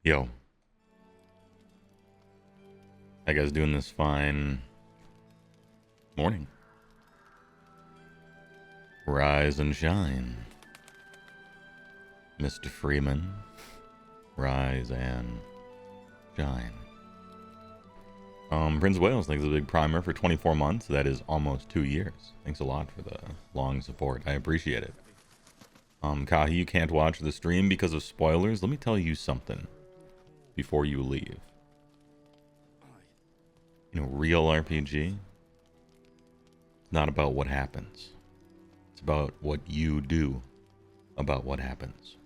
Yo, that guy's doing this fine. Morning. Rise and shine. Mr. Freeman, rise and shine. Prince of Wales, thanks for the big primer for 24 months. That is almost 2 years. Thanks a lot for the long support. I appreciate it. Kahi, you can't watch the stream because of spoilers. Let me tell you something before you leave. You know, real RPG, not about what happens. It's about what you do about what happens.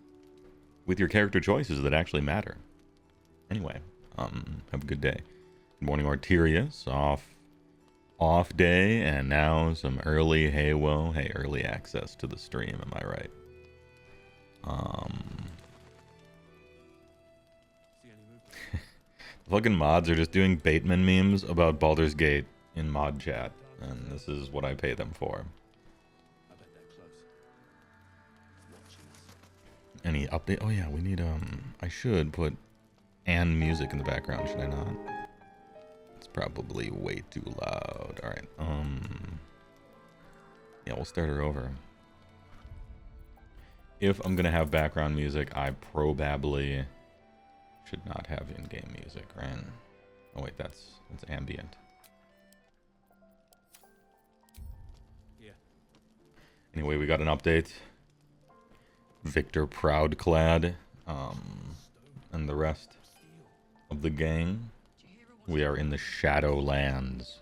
With your character choices that actually matter. Anyway, have a good day. Good morning, Arterius. Off day, and now some early Heywoah. Hey, early access to the stream, am I right? Fucking mods are just doing Bateman memes about Baldur's Gate in mod chat, and this is what I pay them for. Any update? Oh yeah, we need I should put and music in the background, should I not? It's probably way too loud. Alright, yeah, we'll start her over. If I'm gonna have background music, I probably should not have in-game music, right? Oh wait, that's ambient. Yeah. Anyway, we got an update. Victor Proudclad, and the rest of the gang. We are in the Shadowlands.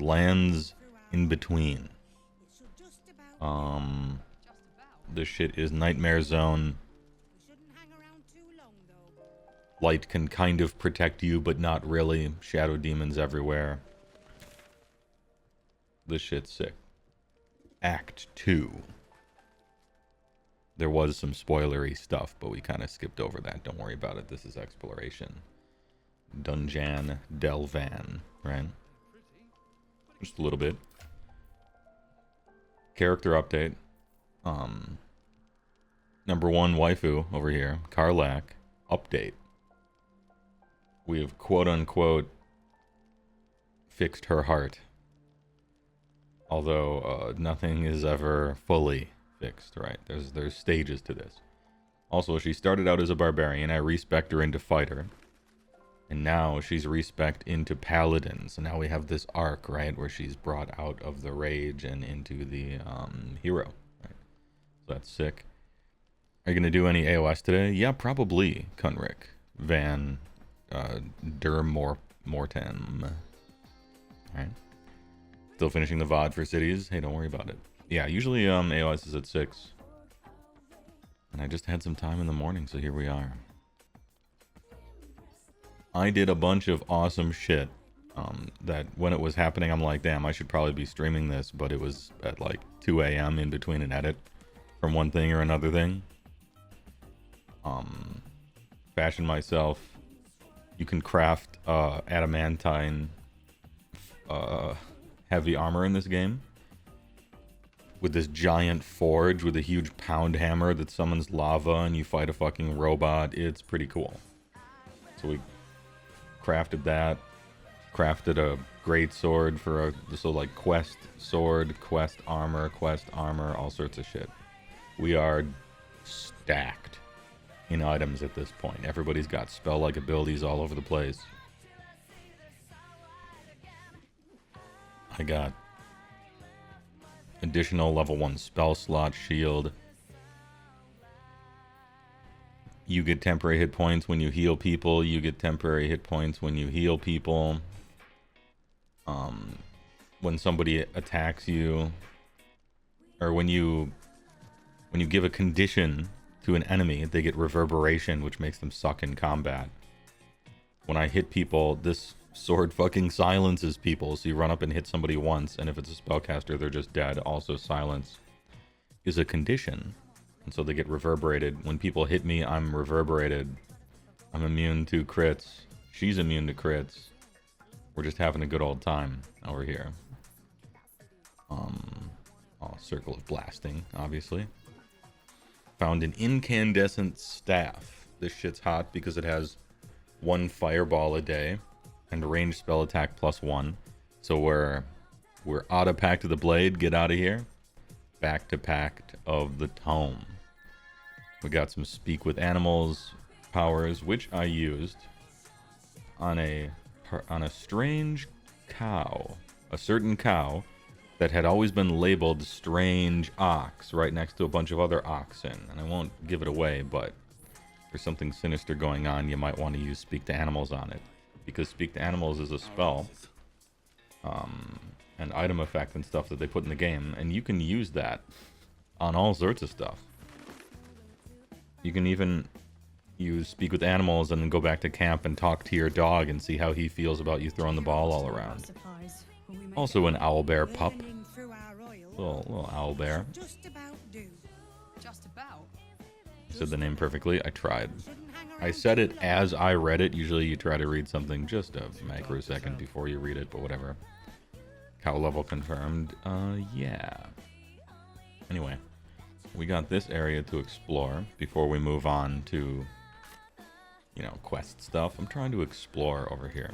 Lands in between. This shit is Nightmare Zone. Light can kind of protect you, but not really. Shadow demons everywhere. This shit's sick. Act 2. There was some spoilery stuff, but we kind of skipped over that. Don't worry about it. This is exploration. Dungeon Delvan, right? Just a little bit. Character update. Number 1 waifu over here, Karlak. Update. We have quote-unquote fixed her heart. Although nothing is ever fully fixed, right? There's stages to this. Also, she started out as a barbarian. I respect her into fighter. And now she's respect into paladin. So now we have this arc, right, where she's brought out of the rage and into the hero. Right? So that's sick. Are you going to do any AOS today? Yeah, probably, Kunrik. Van Mortem. Alright. Still finishing the VOD for cities. Hey, don't worry about it. Yeah, usually AOS is at 6. And I just had some time in the morning, so here we are. I did a bunch of awesome shit that when it was happening, I'm like, damn, I should probably be streaming this, but it was at like 2 a.m. in between an edit from one thing or another thing. Fashioned myself. You can craft adamantine heavy armor in this game with this giant forge with a huge pound hammer that summons lava and you fight a fucking robot. It's pretty cool. So we crafted that. Crafted a great sword for so like quest sword, quest armor, all sorts of shit. We are stacked in items at this point. Everybody's got spell-like abilities all over the place. I got additional level 1 spell slot shield. You get temporary hit points when you heal people. You get temporary hit points when you heal people. When somebody attacks you, or when you give a condition to an enemy, they get reverberation, which makes them suck in combat. When I hit people, this sword fucking silences people, so you run up and hit somebody once, and if it's a spellcaster, they're just dead. Also, silence is a condition, and so they get reverberated. When people hit me, I'm reverberated. I'm immune to crits. She's immune to crits. We're just having a good old time over here. Circle of blasting, obviously. Found an incandescent staff. This shit's hot because it has 1 fireball a day, and range spell attack +1. So we're out of Pact of the Blade. Get out of here. Back to Pact of the Tome. We got some Speak with Animals powers, which I used on a strange cow, a certain cow that had always been labeled strange ox right next to a bunch of other oxen. And I won't give it away, but if there's something sinister going on, you might want to use Speak to Animals on it, because Speak to Animals is a spell, an item effect and stuff that they put in the game, and you can use that on all sorts of stuff. You can even use Speak with Animals and then go back to camp and talk to your dog and see how he feels about you throwing the ball all around. Also an owlbear pup. Little owlbear. Said the name perfectly. I tried. I said it as I read it. Usually you try to read something just a microsecond before you read it, but whatever. Cow level confirmed. Yeah. Anyway, we got this area to explore before we move on to, you know, quest stuff. I'm trying to explore over here.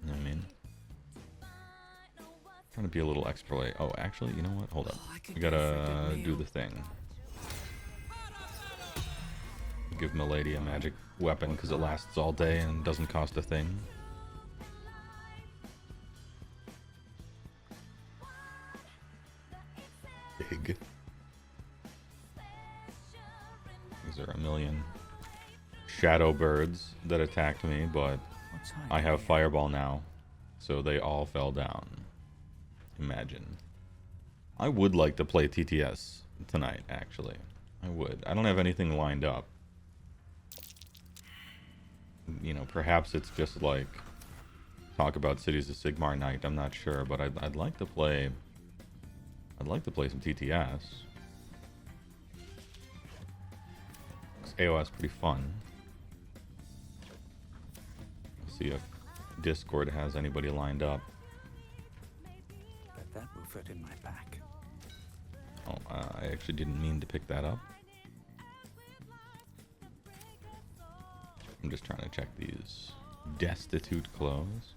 You know what I mean? Trying to be a little extra. Oh, actually, you know what? Hold up. We gotta do the thing. Give Milady a magic weapon because it lasts all day and doesn't cost a thing. Big. These are a million shadow birds that attacked me, but I have fireball now, so they all fell down. Imagine. I would like to play TTS tonight, actually. I would. I don't have anything lined up. You know, perhaps it's just like talk about Cities of Sigmar night. I'm not sure, but I'd like to play. I'd like to play some TTS. AOS is pretty fun. See if Discord has anybody lined up. But that will fit in my pack. Oh, I actually didn't mean to pick that up. I'm just trying to check these destitute clothes.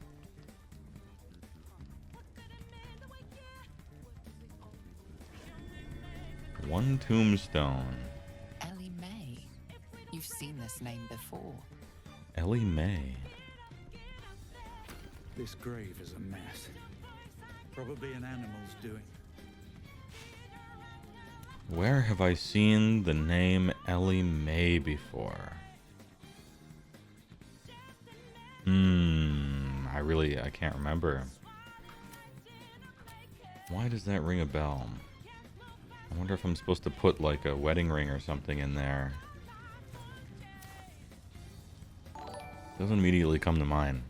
One tombstone. Ellie May. You've seen this name before. Ellie May. This grave is a mess. Probably an animal's doing. Where have I seen the name Ellie May before? I can't remember. Why does that ring a bell? I wonder if I'm supposed to put like a wedding ring or something in there. Doesn't immediately come to mind.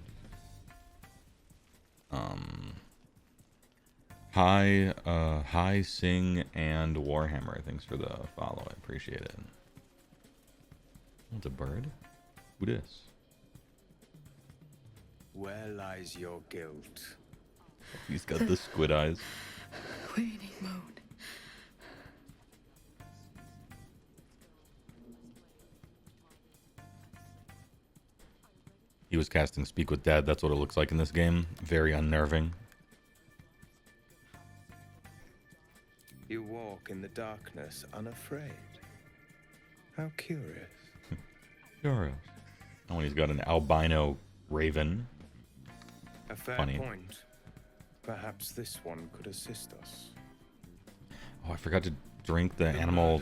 Hi Sing and Warhammer. Thanks for the follow. I appreciate it. What's a bird? Who dis? Where lies your guilt? He's got the squid eyes. Waiting mode. He was casting Speak with Dead. That's what it looks like in this game. Very unnerving. You walk in the darkness unafraid. How curious. Curious. Oh, and he's got an albino raven. A fair Funny. point. Perhaps this one could assist us. Oh, I forgot to drink the animal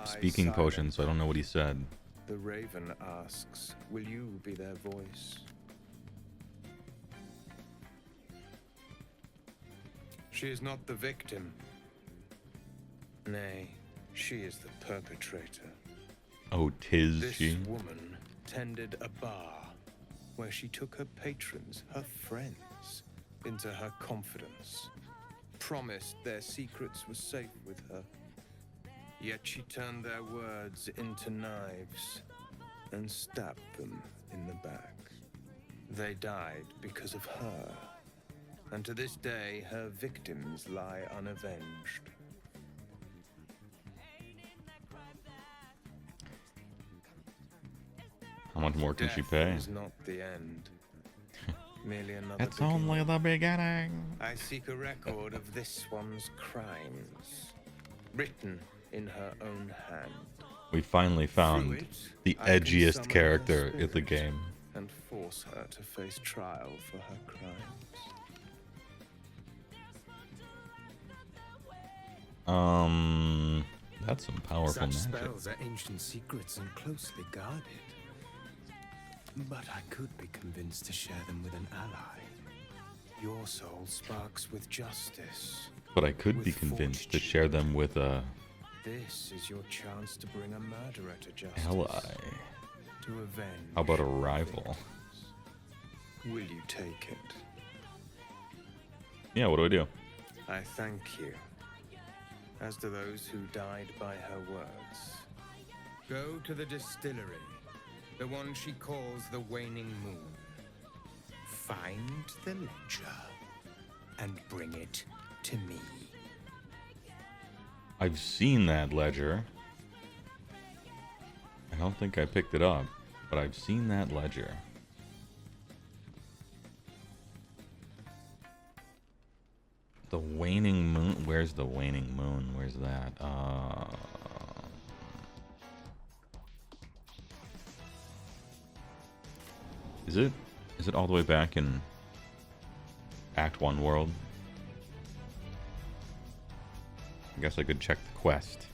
speaking potion, so I don't know what he said. The raven asks, will you be their voice? She is not the victim. Nay, she is the perpetrator. Oh, tis This she. woman tended a bar where she took her patrons, her friends, into her confidence, promised their secrets were safe with her. Yet she turned their words into knives and stabbed them in the back. They died because of her, and to this day her victims lie unavenged. How much more can she Death pay? is not the end. Merely another It's beginning. only the beginning. I seek a record of this one's crimes, written in her own hand. We finally Through found it, the I can edgiest summon character her in the spirit game. and force her to face trial for her crimes. That's some powerful Such magic. spells are ancient secrets and closely guarded. But I could be convinced to share them with an ally. Your soul sparks with justice. But I could be With convinced to fortitude. share them with a This is your chance to bring a murderer to justice. ally. To avenge. How about a your rival? victims. Will you take it? Yeah, what do I do? I thank you. As do those who died by her words. Go to the distillery, the one she calls the Waning Moon. Find the ledger and bring it to me. I've seen that ledger. I don't think I picked it up, but I've seen that ledger. The waning moon. Where's the waning moon? Where's that? Is it? Is it all the way back in Act 1 world? I guess I could check the quest.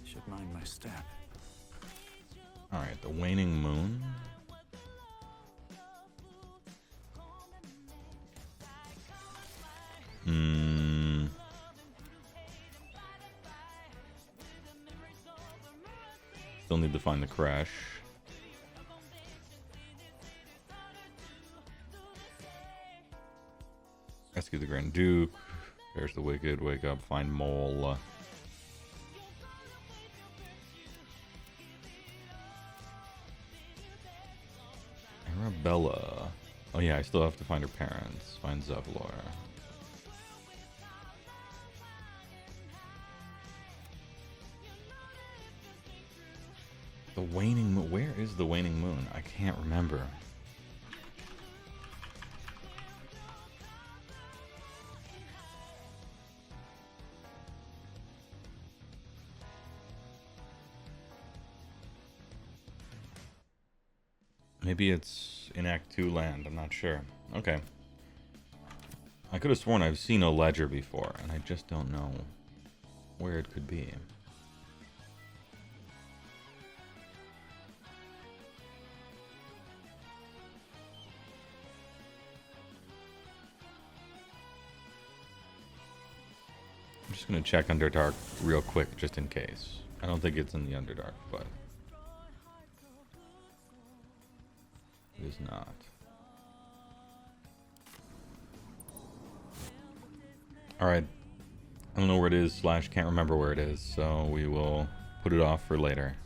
Should mind my step. Alright, the waning moon. Still need to find the crash. Rescue the Grand Duke. There's the Wicked. Wake up. Find Mole. Arabella. Oh yeah, I still have to find her parents. Find Zevlor. The waning moon. Where is the waning moon? I can't remember. Maybe it's in Act 2 land. I'm not sure. Okay. I could have sworn I've seen a ledger before, and I just don't know where it could be. I'm just going to check Underdark real quick, just in case. I don't think it's in the Underdark, but it is not. Alright. I don't know where it is, / can't remember where it is, so we will put it off for later.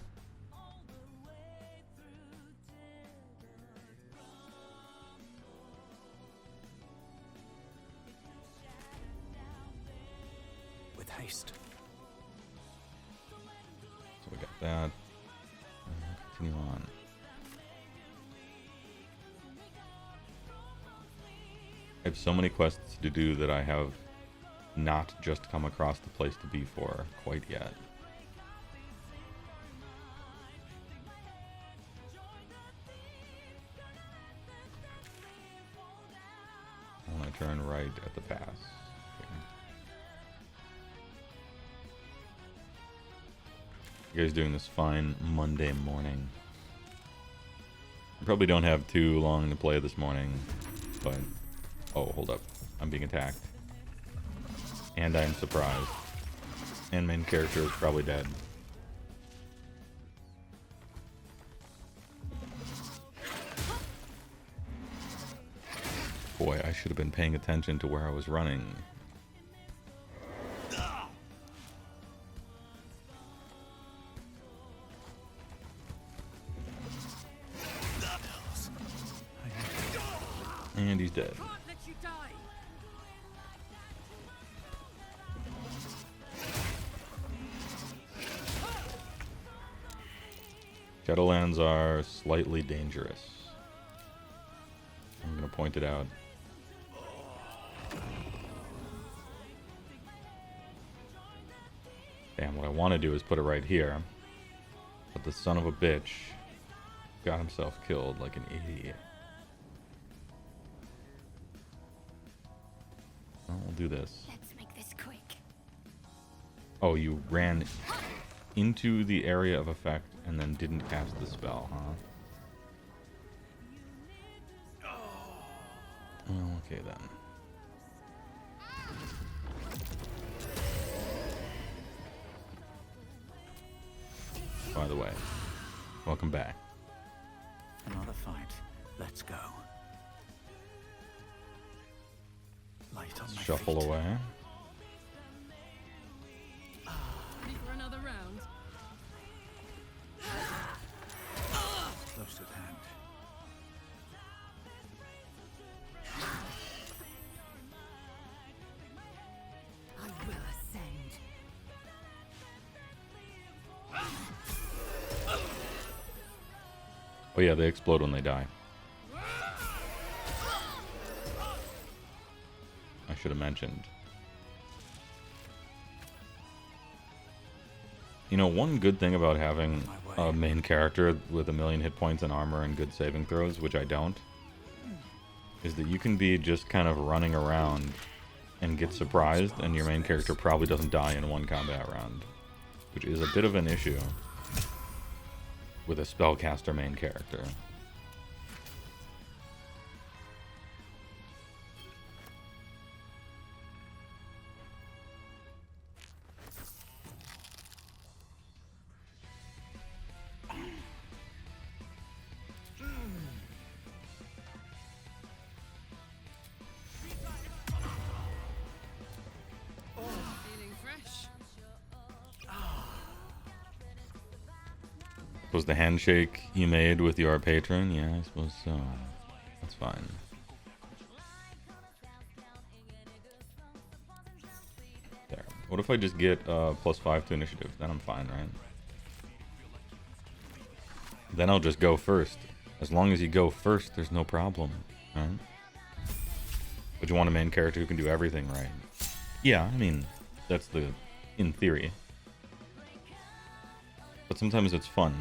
With haste. So we got that. Continue on. I have so many quests to do that I have not just come across the place to be for quite yet. I want to turn right at the pass. Okay. You guys doing this fine Monday morning. I probably don't have too long to play this morning, but oh, hold up. I'm being attacked. And I'm surprised. And main character is probably dead. Boy, I should have been paying attention to where I was running. And he's dead. Can't let you die. Shadowlands are slightly dangerous. I'm gonna point it out. Damn, what I want to do is put it right here. But the son of a bitch got himself killed like an idiot. Well, we'll do this. Let's make this quick. Oh, you ran into the area of effect and then didn't cast the spell, huh? Oh, okay then. By the way, welcome back. Another fight. Let's go. Light on my Shuffle feet. away. Ready for another round? Close at hand. I will ascend. Oh yeah, they explode when they die. I should have mentioned. You know, one good thing about having a main character with 1,000,000 hit points and armor and good saving throws, which I don't, is that you can be just kind of running around and get surprised, and your main character probably doesn't die in one combat round, which is a bit of an issue with a spellcaster main character. Feeling fresh? Was the handshake you made with your patron? Yeah, I suppose so. That's fine. There. What if I just get +5 to initiative? Then I'm fine, right? Then I'll just go first. As long as you go first, there's no problem, right? But you want a main character who can do everything right. Yeah, I mean, that's the... in theory. But sometimes it's fun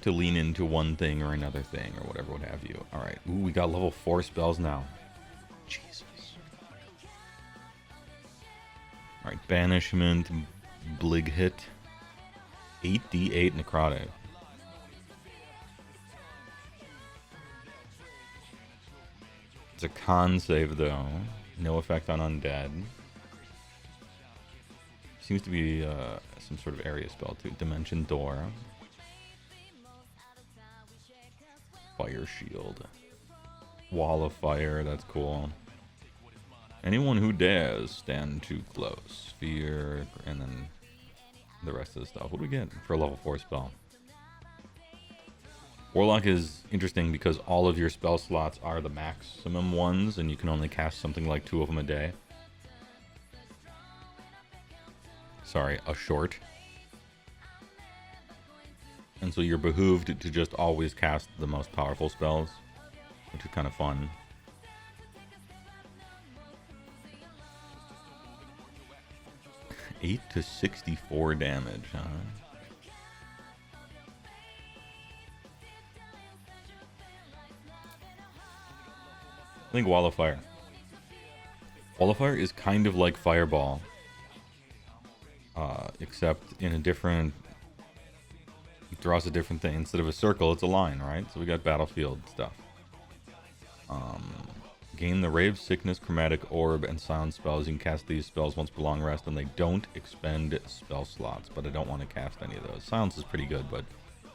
to lean into one thing or another thing or whatever, what have you. Alright, ooh, we got level 4 spells now. Jesus. Alright, Banishment, Blig Hit, 8d8 Necrotic. It's a con save though, no effect on undead. Seems to be some sort of area spell too. Dimension Door. Fire Shield. Wall of Fire, that's cool. Anyone who dares stand too close. Fear, and then the rest of the stuff. What do we get for a level 4 spell? Warlock is interesting because all of your spell slots are the maximum ones, and you can only cast something like 2 of them a day. Sorry, a short. And so you're behooved to just always cast the most powerful spells, which is kind of fun. $8 to 64 damage, huh? I think Wall of Fire. Wall of Fire is kind of like Fireball. Except in a different... It draws a different thing. Instead of a circle, it's a line, right? So we got battlefield stuff. Gain the Rave, Sickness, Chromatic Orb, and Silence spells. You can cast these spells once per long rest, and they don't expend spell slots, but I don't want to cast any of those. Silence is pretty good, but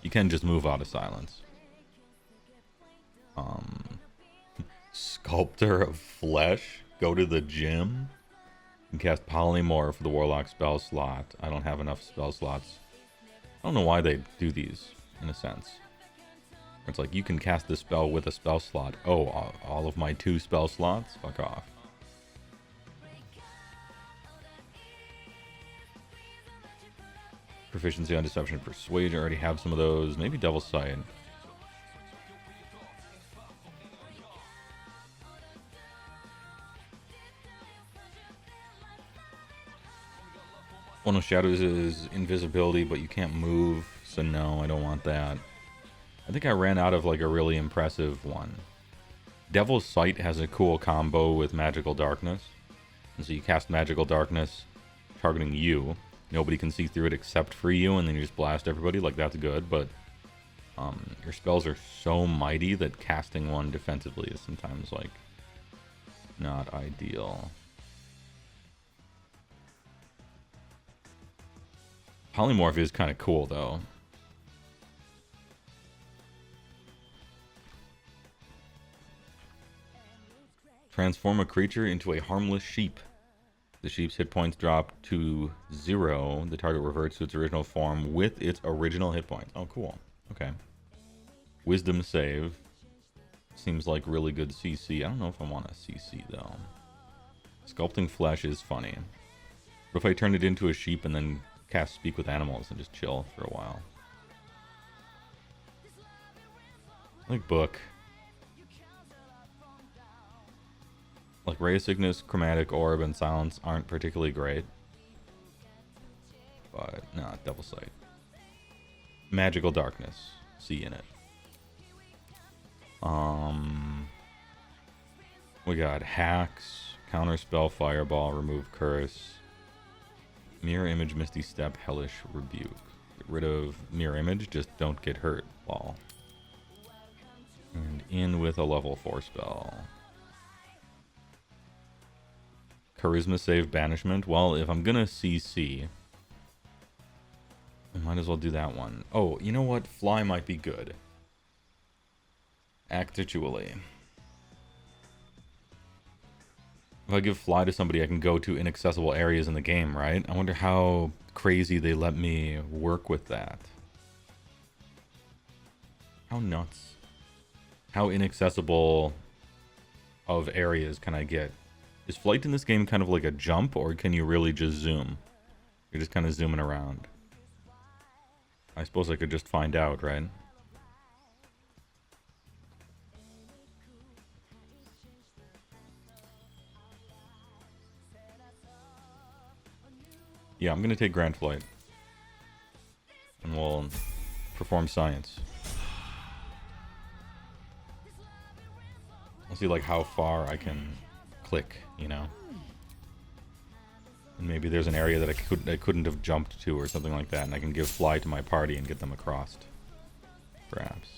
you can just move out of Silence. Sculptor of Flesh. Go to the gym. You can cast Polymorph for the Warlock spell slot. I don't have enough spell slots. I don't know why they do these, in a sense. It's like, you can cast this spell with a spell slot. Oh, all of my 2 spell slots? Fuck off. Proficiency on Deception and Persuasion. I already have some of those. Maybe Devil's Sight. One of Shadows is invisibility, but you can't move. So no, I don't want that. I think I ran out of like a really impressive one. Devil's Sight has a cool combo with Magical Darkness. And so you cast Magical Darkness targeting you. Nobody can see through it except for you, and then you just blast everybody. Like, that's good, but your spells are so mighty that casting one defensively is sometimes, like, not ideal. Polymorph is kind of cool, though. Transform a creature into a harmless sheep. The sheep's hit points drop to 0. The target reverts to its original form with its original hit points. Oh, cool. Okay. Wisdom save. Seems like really good CC. I don't know if I want a CC, though. Sculpting flesh is funny. What if I turn it into a sheep and then cast Speak with Animals and just chill for a while? Like Book. Like Ray of Sickness, Chromatic Orb, and Silence aren't particularly great. But, no, Devil's Sight. Magical Darkness. See in it. We got Hacks, Counterspell, Fireball, Remove Curse, Mirror Image, Misty Step, Hellish Rebuke. Get rid of Mirror Image, just don't get hurt, lol. And in with a level 4 spell. Charisma save Banishment. Well, if I'm gonna CC, I might as well do that one. Oh, you know what? Fly might be good. Actually. If I give Fly to somebody, I can go to inaccessible areas in the game, right? I wonder how crazy they let me work with that. How nuts. How inaccessible of areas can I get? Is flight in this game kind of like a jump, or can you really just zoom? You're just kind of zooming around. I suppose I could just find out, right? Yeah, I'm going to take Grand Flight. And we'll perform science. I'll see like how far I can click, you know? And maybe there's an area that I couldn't have jumped to or something like that, and I can give Fly to my party and get them across. Perhaps.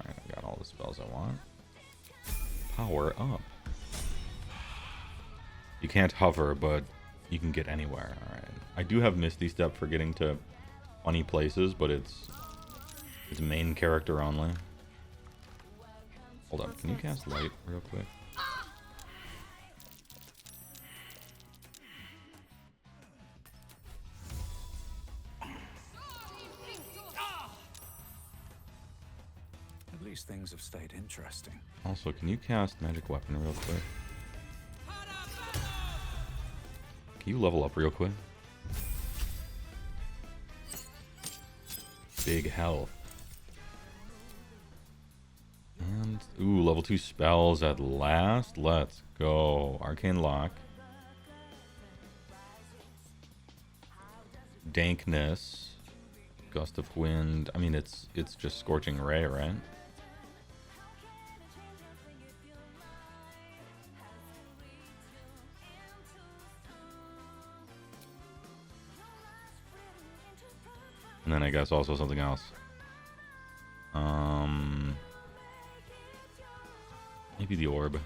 Alright, I got all the spells I want. Power up. You can't hover, but you can get anywhere. Alright. I do have Misty Step for getting to funny places, but it's main character only. Hold up, can you cast light real quick? At least things have stayed interesting. Also, can you cast Magic Weapon real quick? Can you level up real quick? Big health. And, ooh, level 2 spells at last. Let's go. Arcane Lock. Dankness. Gust of Wind. I mean, it's just Scorching Ray, right? And then I guess also something else. Maybe the orb.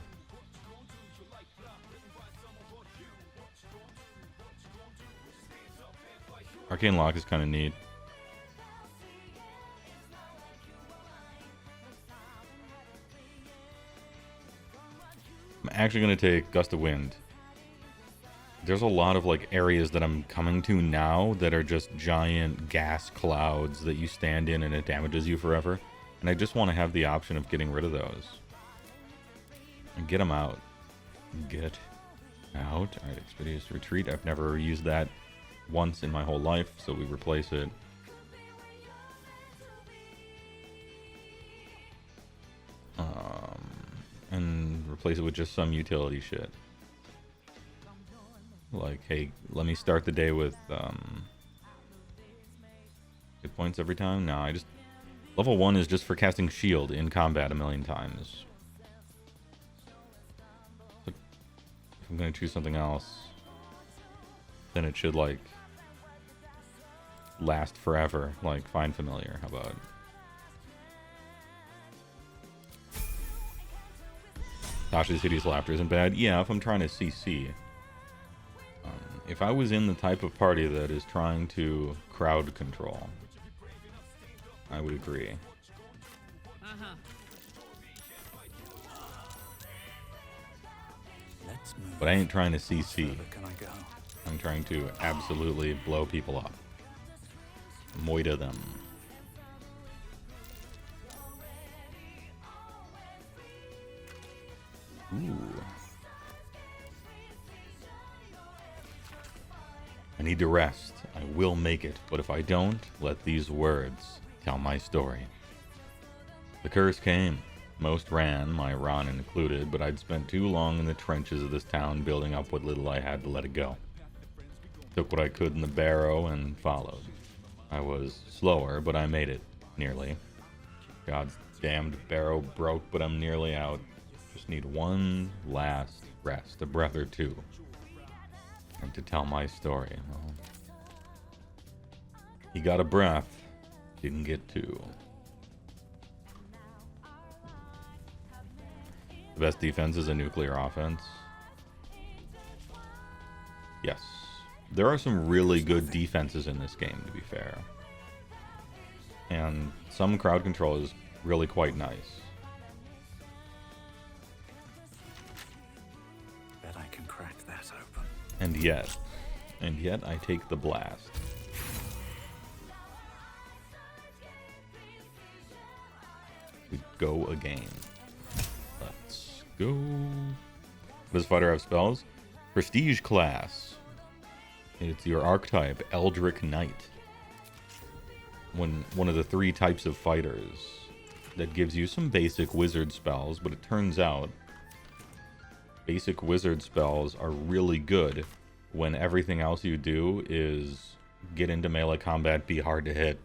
Arcane Lock is kind of neat. I'm actually going to take Gust of Wind. There's a lot of like areas that I'm coming to now that are just giant gas clouds that you stand in and it damages you forever. And I just want to have the option of getting rid of those. And get them out. Get out. Alright, Expeditious Retreat. I've never used that once in my whole life, so we replace it. And replace it with just some utility shit. Like, hey, let me start the day with hit points every time. No, I just level 1 is just for casting shield in combat a million times. If I'm gonna choose something else, then it should like last forever, like Find Familiar. How about? Tasha's hideous laughter isn't bad. Yeah, if I'm trying to CC. If I was in the type of party that is trying to crowd control, I would agree. Let's move. But I ain't trying to How CC. further can I go? I'm trying to absolutely blow people up. Moida them. Ooh. I need to rest. I will make it, but if I don't, let these words tell my story. The curse came. Most ran, my Ron included, but I'd spent too long in the trenches of this town building up what little I had to let it go. Took what I could in the barrow and followed. I was slower, but I made it. Nearly. God's damned barrow broke, but I'm nearly out. Just need one last rest, a breath or two. And to tell my story. Well, he got a breath, didn't get two. The best defense is a nuclear offense. Yes. There are some really good defenses in this game, to be fair. And some crowd control is really quite nice. Bet I can crack that open. And yet I take the blast. We go again. Let's go. Does fighter have spells? Prestige class. It's your archetype, Eldritch Knight. One of the 3 types of fighters that gives you some basic wizard spells, but it turns out basic wizard spells are really good when everything else you do is get into melee combat, be hard to hit,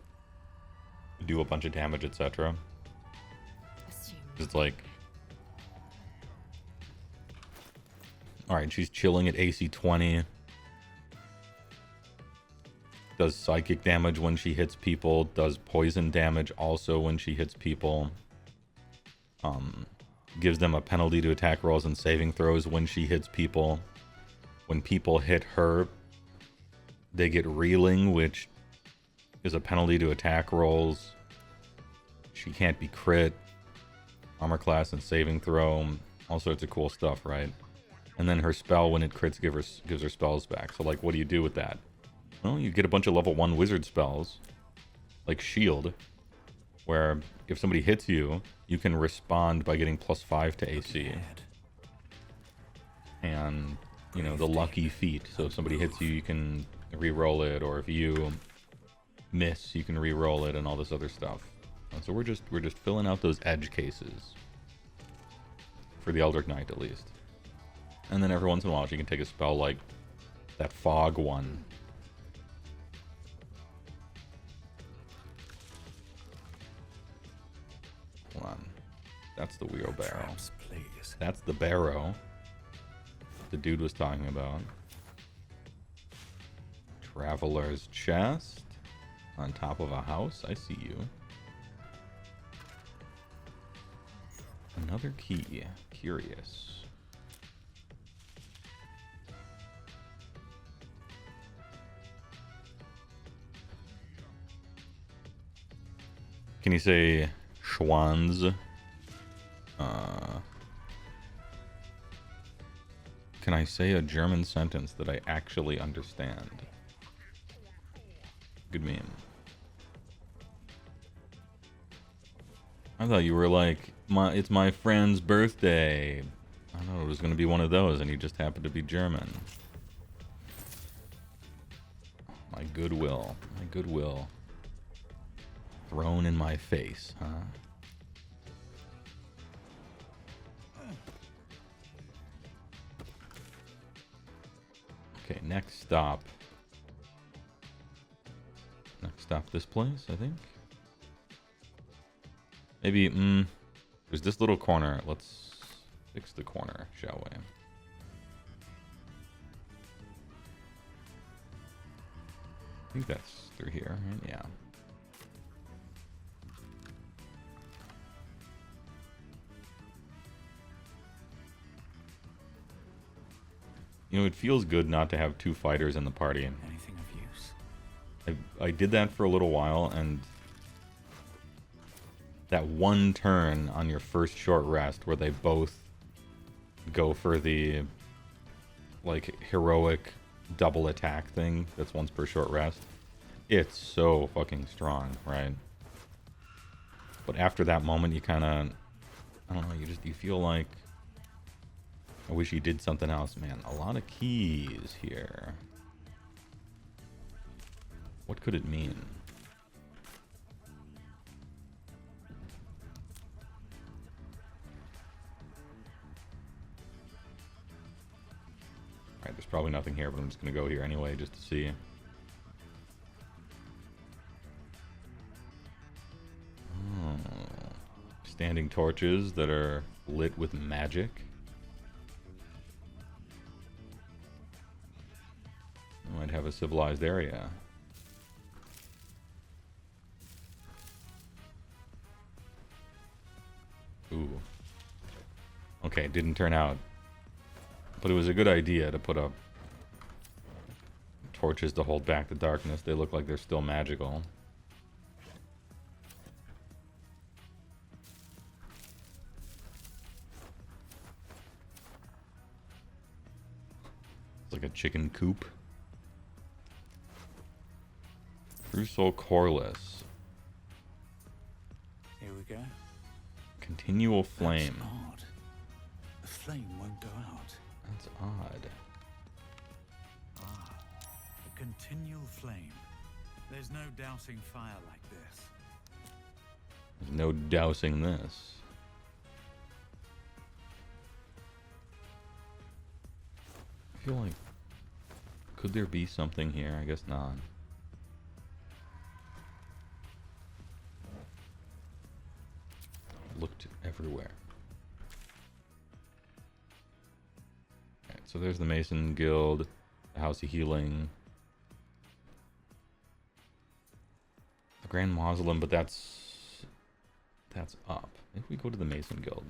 do a bunch of damage, etc. It's like, alright, she's chilling at AC 20. Does psychic damage when she hits people, does poison damage also when she hits people. Gives them a penalty to attack rolls and saving throws when she hits people. When people hit her, they get reeling, which is a penalty to attack rolls. She can't be crit. Armor class and saving throw. All sorts of cool stuff, right? And then her spell, when it crits, gives her spells back. So, like, what do you do with that? Well, you get a bunch of level 1 wizard spells, like Shield, where if somebody hits you, you can respond by getting +5 to AC. And, you know, the lucky feat. So if somebody hits you, you can re-roll it, or if you miss, you can re-roll it, and all this other stuff. And so we're just filling out those edge cases. For the Eldritch Knight, at least. And then every once in a while, she can take a spell like that fog one. Hold on. That's the wheelbarrow. Traps, please. That's the barrow the dude was talking about. Traveler's chest on top of a house. I see you. Another key. Curious. Can you say Schwanz? Can I say a German sentence that I actually understand? Good meme. I thought you were like, it's my friend's birthday. I don't know, it was going to be one of those, and you just happened to be German. My goodwill. My goodwill. Thrown in my face, huh? Okay, next stop. Next stop this place, I think. Maybe, there's this little corner. Let's fix the corner, shall we? I think that's through here, right? Yeah. You know, it feels good not to have two fighters in the party. Anything of use? I did that for a little while, and that one turn on your first short rest where they both go for the, like, heroic double attack thing that's once per short rest, it's so fucking strong, right? But after that moment, you kind of, I don't know, you feel like, I wish you did something else, man. A lot of keys here. What could it mean? Alright, there's probably nothing here, but I'm just gonna go here anyway, just to see. Oh. Standing torches that are lit with magic. Might have a civilized area. Ooh. Okay, it didn't turn out. But it was a good idea to put up torches to hold back the darkness. They look like they're still magical. It's like a chicken coop. Crucial coreless. Here we go. Continual flame. That's odd. The flame won't go out. That's odd. Ah, a continual flame. There's no dousing fire like this. There's no dousing this. I feel like, could there be something here? I guess not. Looked everywhere. Alright, so there's the Mason Guild, the House of Healing, the Grand Mausoleum, but that's up. If we go to the Mason Guild,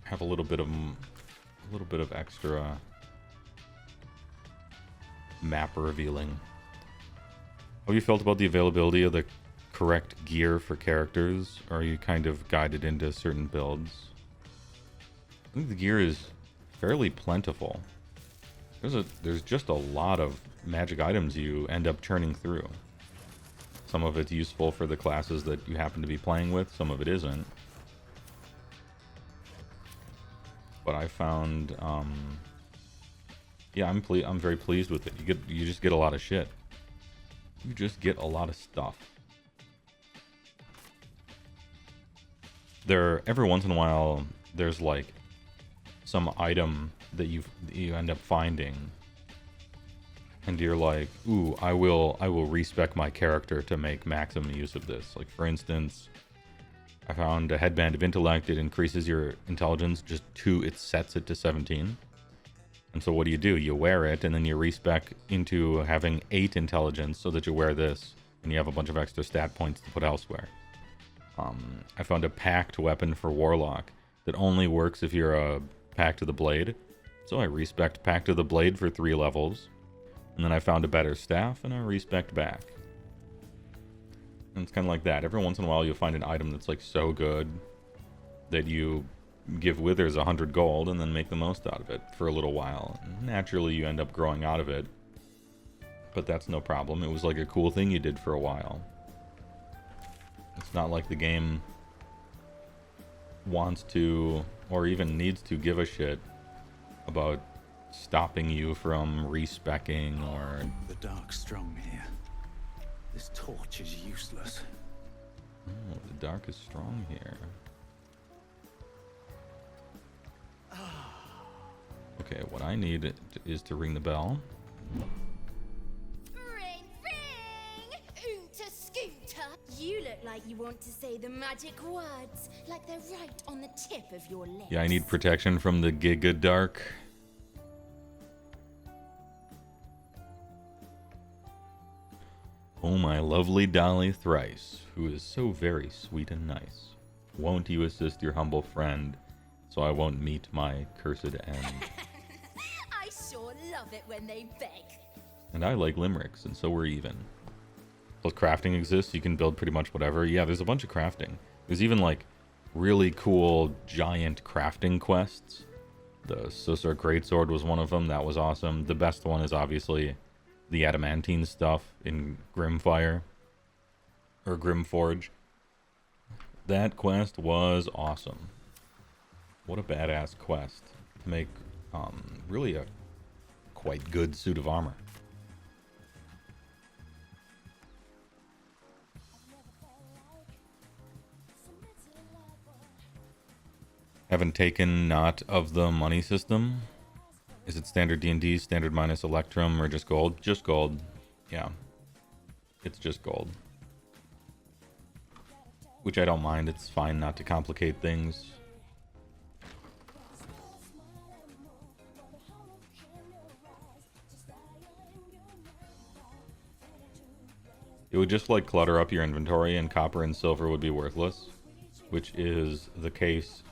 have a little bit of extra map revealing. How have you felt about the availability of the correct gear for characters, or are you kind of guided into certain builds? I think the gear is fairly plentiful. There's just a lot of magic items you end up churning through. Some of it's useful for the classes that you happen to be playing with, some of it isn't. But I found, yeah, I'm very pleased with it. You just get a lot of shit. You just get a lot of stuff. Every once in a while, there's like some item that you end up finding, and you're like, ooh, I will respec my character to make maximum use of this. Like, for instance, I found a headband of intellect. It increases your intelligence it sets it to 17. And so what do? You wear it, and then you respec into having 8 intelligence so that you wear this, and you have a bunch of extra stat points to put elsewhere. I found a packed weapon for Warlock that only works if you're a Pact of the Blade. So I respect Pact of the Blade for 3 levels. And then I found a better staff, and I respect back. And it's kind of like that. Every once in a while you'll find an item that's like so good that you give Withers 100 gold and then make the most out of it for a little while. Naturally you end up growing out of it, but that's no problem. It was like a cool thing you did for a while. It's not like the game wants to, or even needs to, give a shit about stopping you from respecking or... The dark's strong here. This torch is useless. Oh, the dark is strong here. Okay, what I need is to ring the bell. Ring, ring! Oonta scooter! You look like you want to say the magic words, like they're right on the tip of your lips. Yeah, I need protection from the Giga Dark. Oh, my lovely Dolly Thrice, who is so very sweet and nice. Won't you assist your humble friend, so I won't meet my cursed end? I sure love it when they beg. And I like limericks, and so we're even. Plus crafting exists, you can build pretty much whatever. Yeah, there's a bunch of crafting. There's even like really cool giant crafting quests. The Susur Greatsword was one of them, that was awesome. The best one is obviously the adamantine stuff in Grimfire. Or Grimforge. That quest was awesome. What a badass quest to make really a quite good suit of armor. Haven't taken not of the money system. Is it standard D&D, standard minus Electrum, or just gold? Just gold. Yeah. It's just gold. Which I don't mind. It's fine not to complicate things. It would just like clutter up your inventory and copper and silver would be worthless, which is the case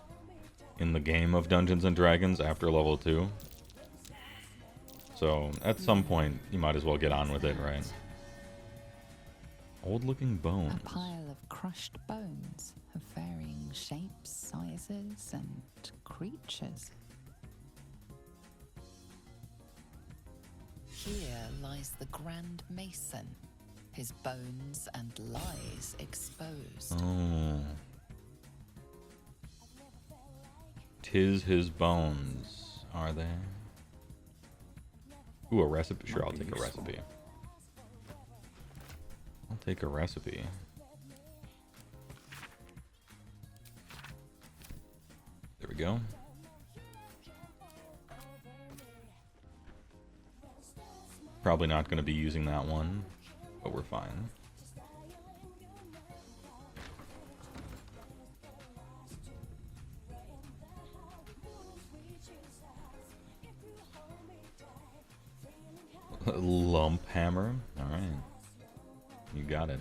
in the game of Dungeons and Dragons after level 2. So at some point you might as well get on with it, right? Old looking bones. A pile of crushed bones of varying shapes, sizes, and creatures. Here lies the Grand Mason, his bones and lies exposed. Oh. 'Tis his bones, are they? Ooh, a recipe. Sure, I'll take a recipe. I'll take a recipe. There we go. Probably not going to be using that one, but we're fine. Lump hammer. All right. You got it.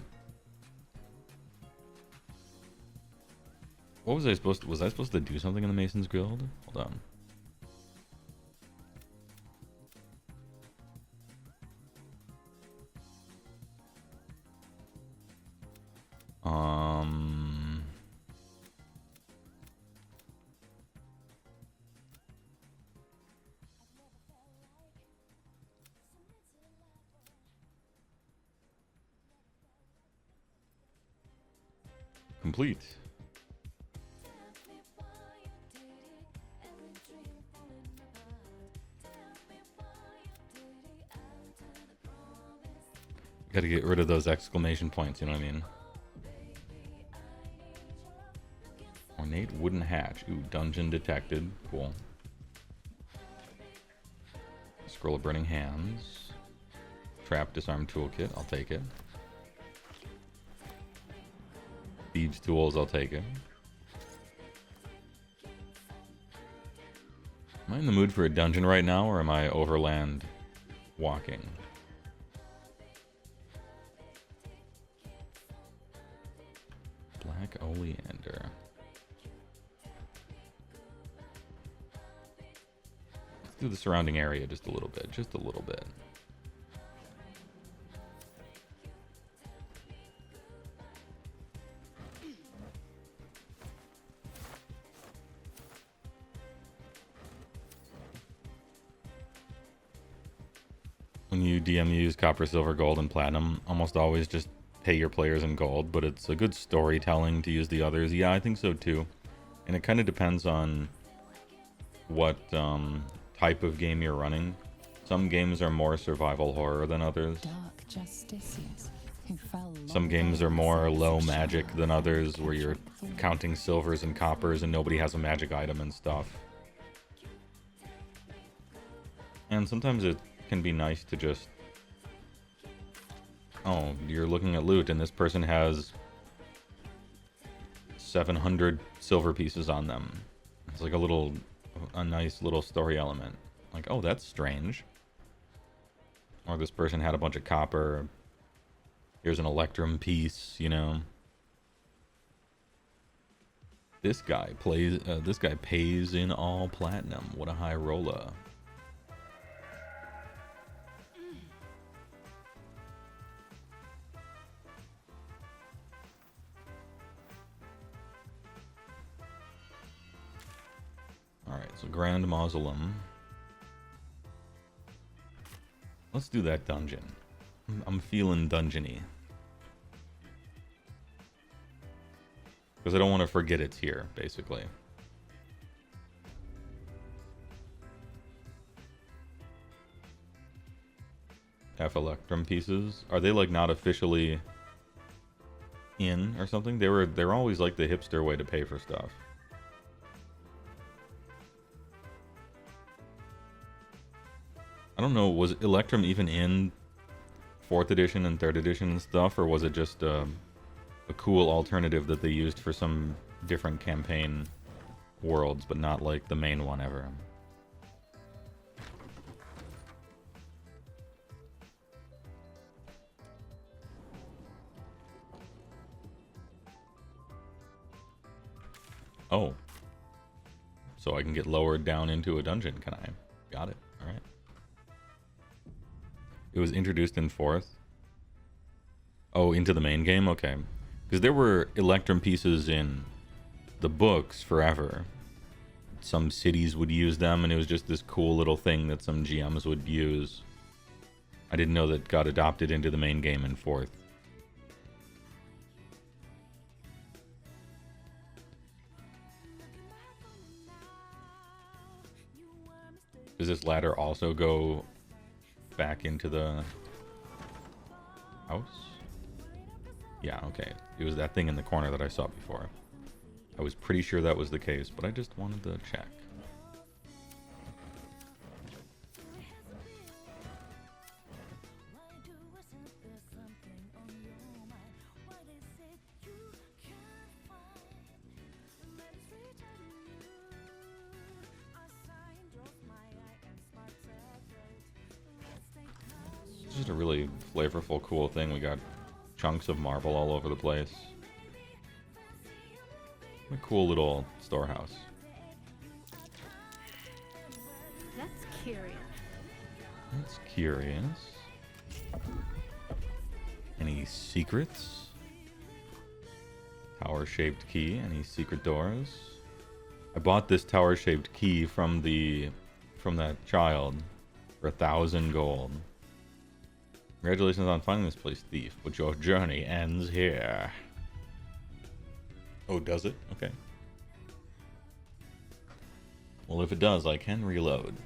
What was I supposed to... Was I supposed to do something in the Mason's Guild? Hold on. Complete. Gotta get rid of those exclamation points, you know what I mean? Ornate wooden hatch. Ooh, dungeon detected. Cool. Scroll of burning hands. Trap disarm toolkit. I'll take it. Thieves tools. I'll take it. Am I in the mood for a dungeon right now, or am I overland walking? Black oleander. Let's do the surrounding area just a little bit. Just a little bit. When you DM, you use copper, silver, gold, and platinum. Almost always just pay your players in gold, but it's a good storytelling to use the others. Yeah, I think so too. And it kind of depends on what type of game you're running. Some games are more survival horror than others. Dark justiciars who fell Some games are more low magic than others, where you're counting silvers and coppers and nobody has a magic item and stuff. And sometimes it can be nice to just... Oh, you're looking at loot and this person has 700 silver pieces on them. It's like a nice little story element. Like, oh, that's strange. Or this person had a bunch of copper. Here's an electrum piece, you know. This guy pays in all platinum. What a high roller. Alright, so Grand Mausoleum. Let's do that dungeon. I'm feeling dungeony. Because I don't want to forget it's here, basically. F Electrum pieces. Are they like not officially in or something? They're always like the hipster way to pay for stuff. I don't know, was Electrum even in 4th edition and 3rd edition and stuff, or was it just a cool alternative that they used for some different campaign worlds, but not like the main one ever? Oh. So I can get lowered down into a dungeon, can I? Got it. Alright. It was introduced in 4th. Oh, into the main game? Okay. Because there were Electrum pieces in the books forever. Some cities would use them, and it was just this cool little thing that some GMs would use. I didn't know that it got adopted into the main game in 4th. Does this ladder also go back into the house? Yeah, okay. It was that thing in the corner that I saw before. I was pretty sure that was the case, but I just wanted to check. It's just a really flavorful, cool thing. We got chunks of marble all over the place. A cool little storehouse. That's curious. That's curious. Any secrets? Tower-shaped key. Any secret doors? I bought this tower-shaped key from that child for 1,000 gold. Congratulations on finding this place, thief, but your journey ends here. Oh, does it? Okay. Well, if it does, I can reload.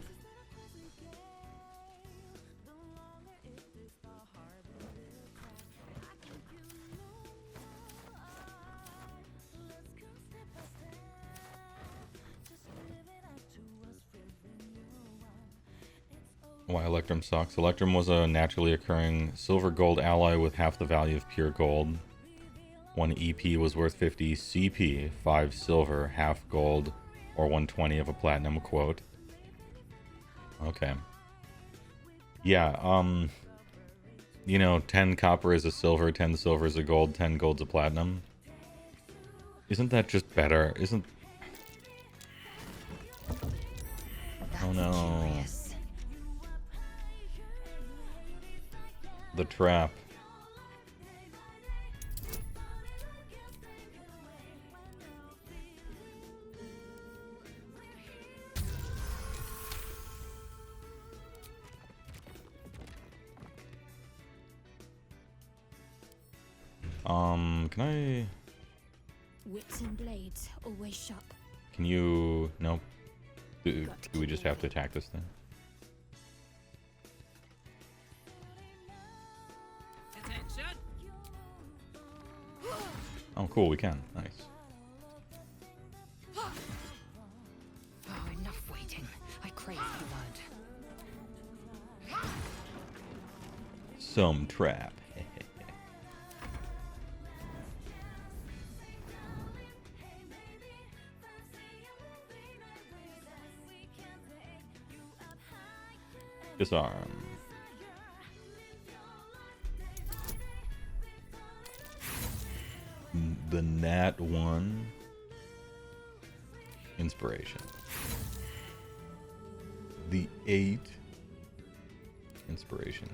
Why Electrum sucks. Electrum was a naturally occurring silver gold alloy with half the value of pure gold. 1 EP was worth 50 CP, 5 silver, half gold, or 120 of a platinum quote. Okay. Yeah, you know, 10 copper is a silver, 10 silver is a gold, 10 gold's a platinum. Isn't that just better? Isn't... Oh no. Curious. The trap. Can I... Wits and blades, always sharp. Can you... Nope. Do we just have to attack this thing? Attention. Oh, cool, we can. Nice. Oh, enough waiting. I crave blood. Some trap. Disarm. The Nat 1 inspiration. The 8 inspiration.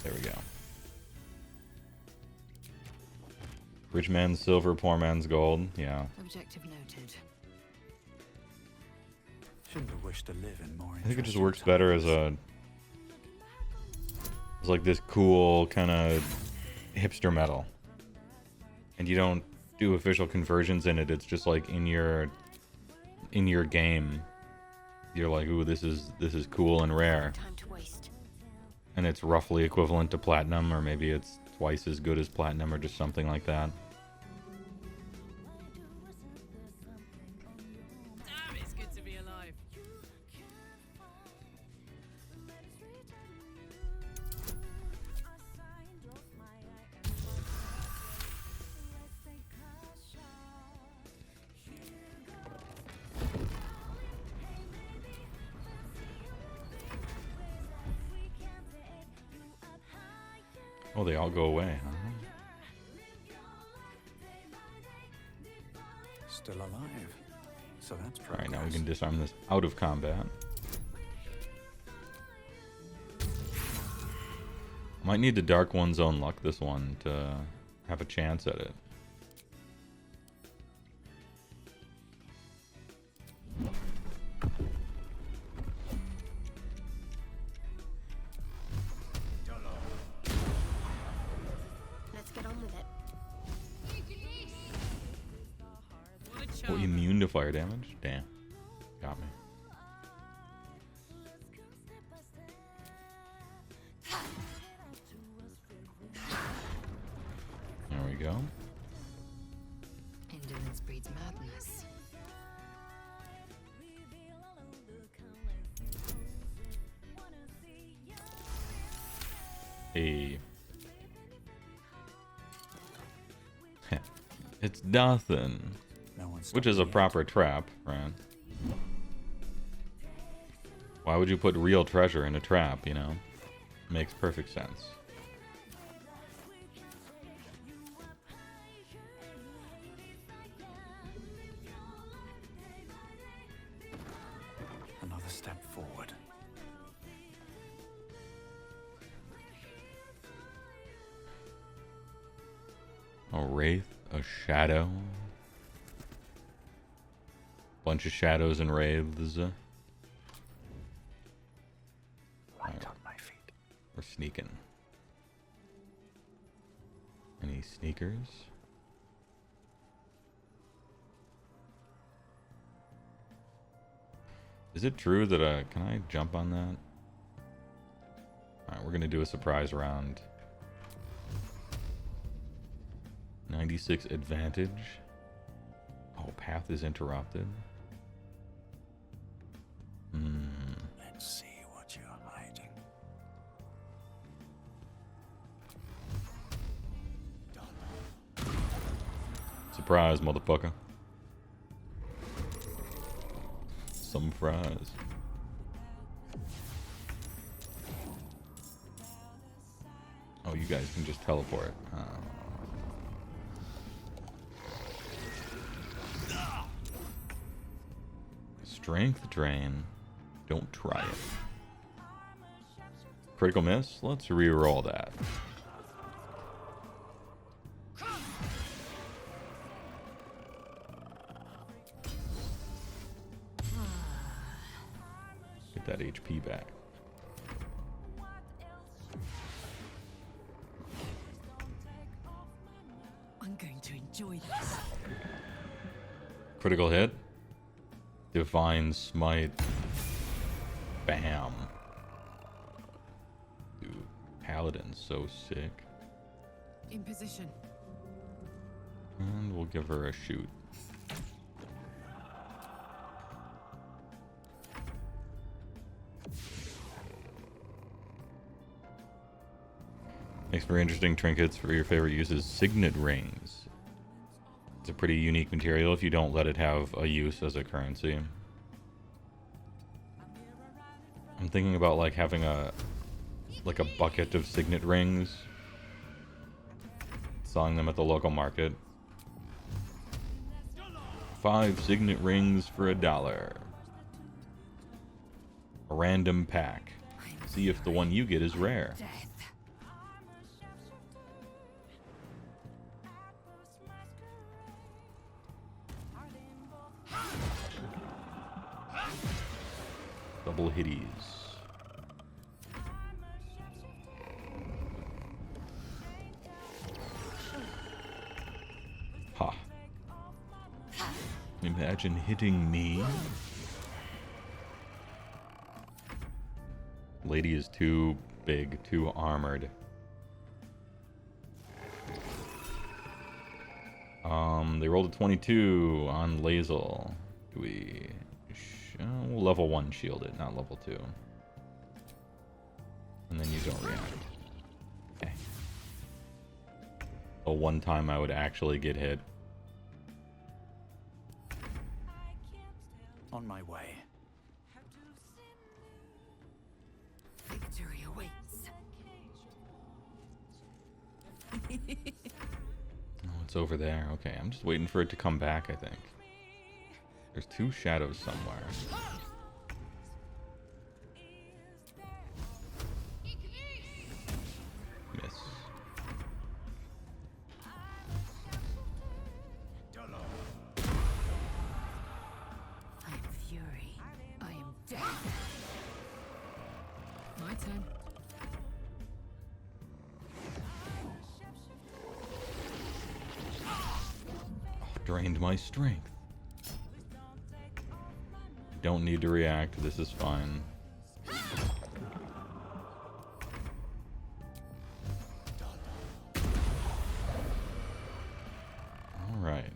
There we go. Rich man's silver, poor man's gold. Yeah. Objective noted. Shouldn't have wished to live in more. I think it just works better as like this cool kind of hipster metal. And you don't do official conversions in it. It's just like in your game. You're like, ooh, this is cool and rare. Time to waste. And it's roughly equivalent to platinum, or maybe it's twice as good as platinum, or just something like that. Damn, it's good to be alive. Oh, they all go away, huh? Still alive. So that's All progress. right, now we can disarm this out of combat. Might need the Dark One's own luck this one to have a chance at it. Let's get on with it. What a Oh, charmer. immune to fire damage? Damn. Got me. There we go. Indolence breeds madness. Hey. It's nothing. No one's Which is a stopping me proper trap, right? Why would you put real treasure in a trap, you know? Makes perfect sense. yet. Another step forward. A wraith, a shadow. Bunch of shadows and wraiths. Right on my feet. We're sneaking. Any sneakers? Is it true that, can I jump on that? Alright, we're gonna do a surprise round. 96 advantage. Oh, path is interrupted. Let's see what you're hiding. Surprise, motherfucker. Some fries. Oh, you guys can just teleport. Strength drain. Don't try it. Critical miss? Let's re-roll that. Get that HP back. I'm going to enjoy this. Critical hit. Divine Smite. Bam. Dude, Paladin's so sick. In position. And we'll give her a shoot. Makes for interesting trinkets for your favorite uses. Signet rings. It's a pretty unique material if you don't let it have a use as a currency. I'm thinking about like having a bucket of signet rings, selling them at the local market. 5 signet rings for $1. A random pack. See if the one you get is rare. Double hitties. Ha. Imagine hitting me. Lady is too big, too armored. They rolled a 22 on Lazel. Do we... We'll level 1 shield it, not level 2. And then you don't react. Okay. The one time I would actually get hit. On my way. Victory awaits. Oh, it's over there. Okay, I'm just waiting for it to come back, I think. There's 2 shadows somewhere. Miss. I am fury. I am death. My turn. Oh, drained my strength. Don't need to react. This is fine. All right.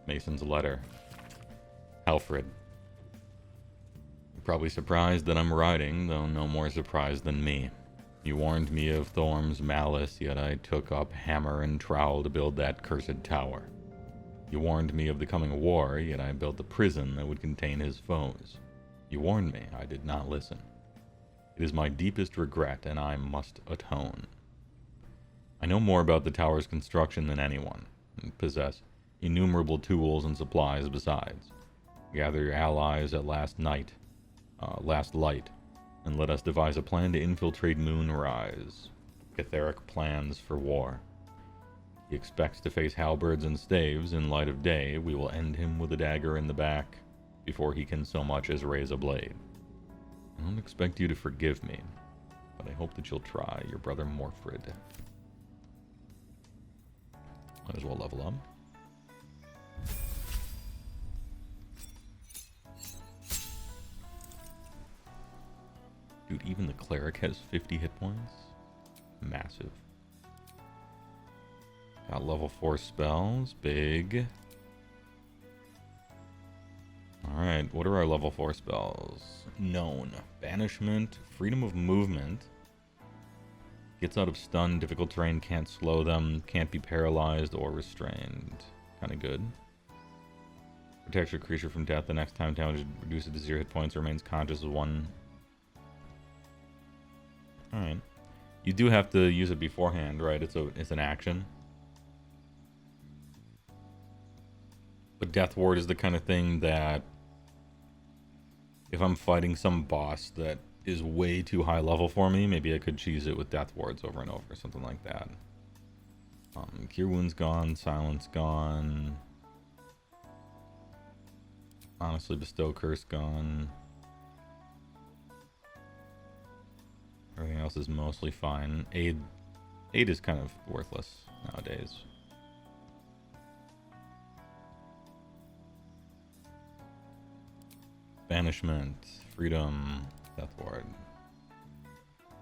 Mason's letter. Alfred. You're probably surprised that I'm writing, though no more surprised than me. You warned me of Thorm's malice, yet I took up hammer and trowel to build that cursed tower. You warned me of the coming war, yet I built a prison that would contain his foes. You warned me, I did not listen. It is my deepest regret, and I must atone. I know more about the tower's construction than anyone, and possess innumerable tools and supplies besides. Gather your allies at last light, and let us devise a plan to infiltrate Moonrise. Catheric plans for war. He expects to face halberds and staves in light of day. We will end him with a dagger in the back before he can so much as raise a blade. I don't expect you to forgive me, but I hope that you'll try. Your brother Morfred. Might as well level up. Dude, even the cleric has 50 hit points. Massive. Got level 4 spells. Big. Alright, what are our level 4 spells? Known. Banishment. Freedom of movement. Gets out of stun. Difficult terrain. Can't slow them. Can't be paralyzed or restrained. Kinda good. Protects your creature from death. The next time damage reduces to 0 hit points. Remains conscious of 1. Alright. You do have to use it beforehand, right? It's an action. But Death Ward is the kind of thing that if I'm fighting some boss that is way too high level for me, maybe I could cheese it with Death Wards over and over, something like that. Cure Wound's gone, Silence gone. Honestly, Bestow Curse gone. Everything else is mostly fine. Aid is kind of worthless nowadays. Banishment, freedom, death ward.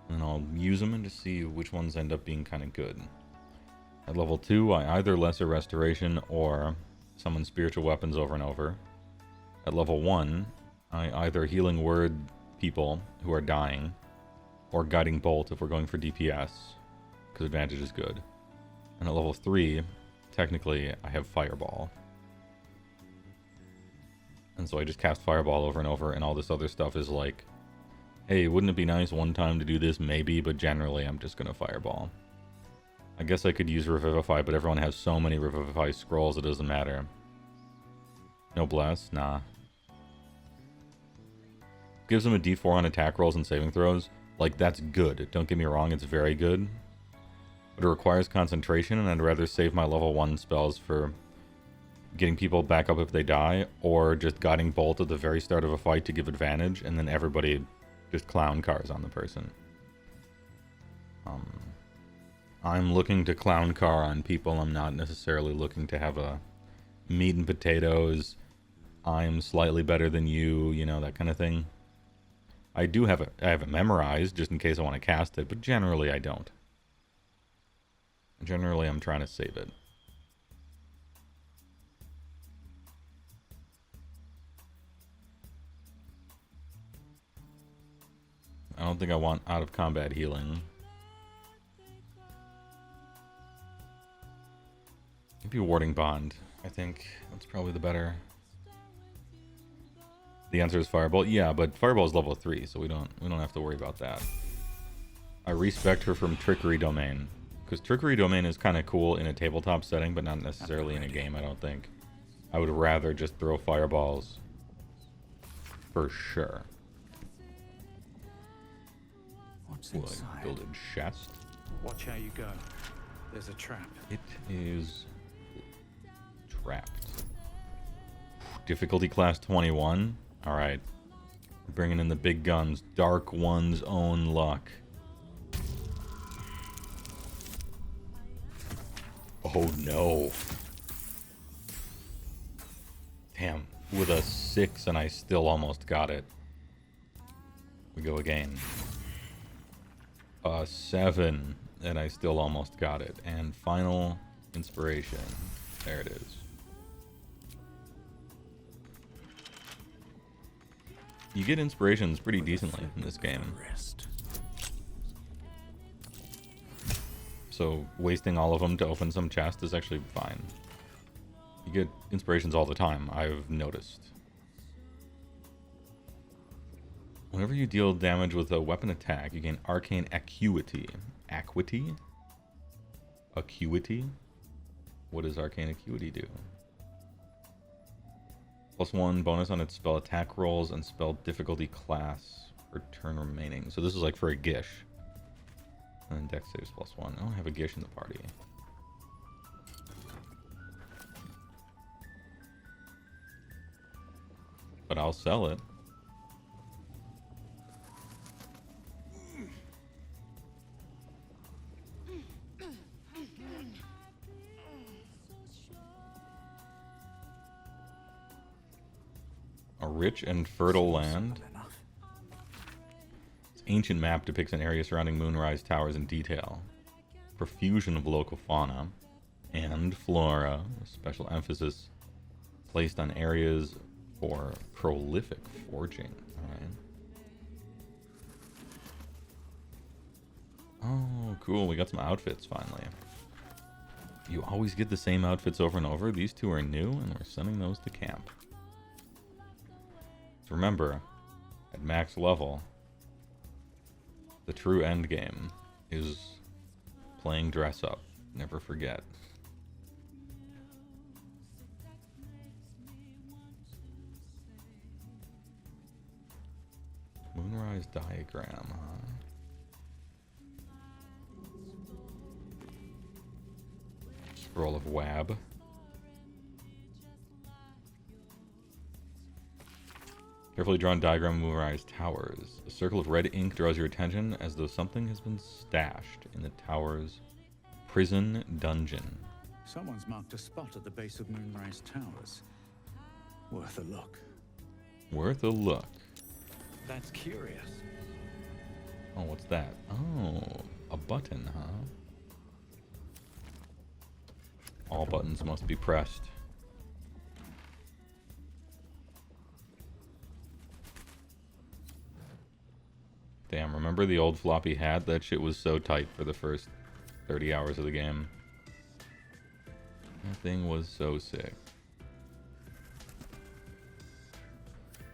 And I'll use them and just see which ones end up being kind of good. At level 2, I either lesser restoration or summon spiritual weapons over and over. At level 1, I either healing word people who are dying or guiding bolt if we're going for DPS, because advantage is good. And at level 3, technically I have fireball. And so I just cast fireball over and over, and all this other stuff is like, hey, wouldn't it be nice one time to do this? Maybe, but generally I'm just gonna fireball. I guess I could use Revivify, but everyone has so many Revivify scrolls it doesn't matter. No bless? Nah. Gives them a d4 on attack rolls and saving throws. Like, that's good. Don't get me wrong, it's very good. But it requires concentration, and I'd rather save my level 1 spells for getting people back up if they die, or just guiding bolt at the very start of a fight to give advantage, and then everybody just clown cars on the person. I'm looking to clown car on people. I'm not necessarily looking to have a meat and potatoes, I'm slightly better than you, you know, that kind of thing. I have it memorized just in case I want to cast it, but generally I don't. Generally I'm trying to save it. I don't think I want out of combat healing. Maybe Warding Bond. I think that's probably the better. The answer is Fireball. Yeah, but Fireball is level 3, so we don't have to worry about that. I respect her from Trickery Domain, because Trickery Domain is kind of cool in a tabletop setting, but not necessarily in a game, I don't think. I would rather just throw fireballs for sure. What's Ooh, inside? I build a chest. Watch how you go. There's a trap. It is trapped. Difficulty class 21. All right. Bringing in the big guns. Dark One's own luck. Oh no. Damn. With a 6 and I still almost got it. We go again. A 7 and I still almost got it. And final inspiration. There it is. You get inspirations pretty decently in this game. So wasting all of them to open some chest is actually fine. You get inspirations all the time, I've noticed. Whenever you deal damage with a weapon attack, you gain arcane acuity. Acuity? Acuity? What does arcane acuity do? +1 bonus on its spell attack rolls and spell difficulty class for turn remaining. So this is like for a Gish. And then dex saves +1. I don't have a Gish in the party. But I'll sell it. A rich and fertile land. Its ancient map depicts an area surrounding Moonrise Towers in detail. Profusion of local fauna and flora, with special emphasis placed on areas for prolific forging. Alright. Oh, cool. We got some outfits finally. You always get the same outfits over and over. These two are new, and we're sending those to camp. Remember, at max level, the true end game is playing dress up. Never forget. Moonrise diagram, huh? Scroll of Wab. Carefully drawn diagram of Moonrise Towers. A circle of red ink draws your attention as though something has been stashed in the tower's prison dungeon. Someone's marked a spot at the base of Moonrise Towers. Worth a look. Worth a look. That's curious. Oh, what's that? Oh, a button, huh? All buttons must be pressed. Damn, remember the old floppy hat? That shit was so tight for the first 30 hours of the game. That thing was so sick.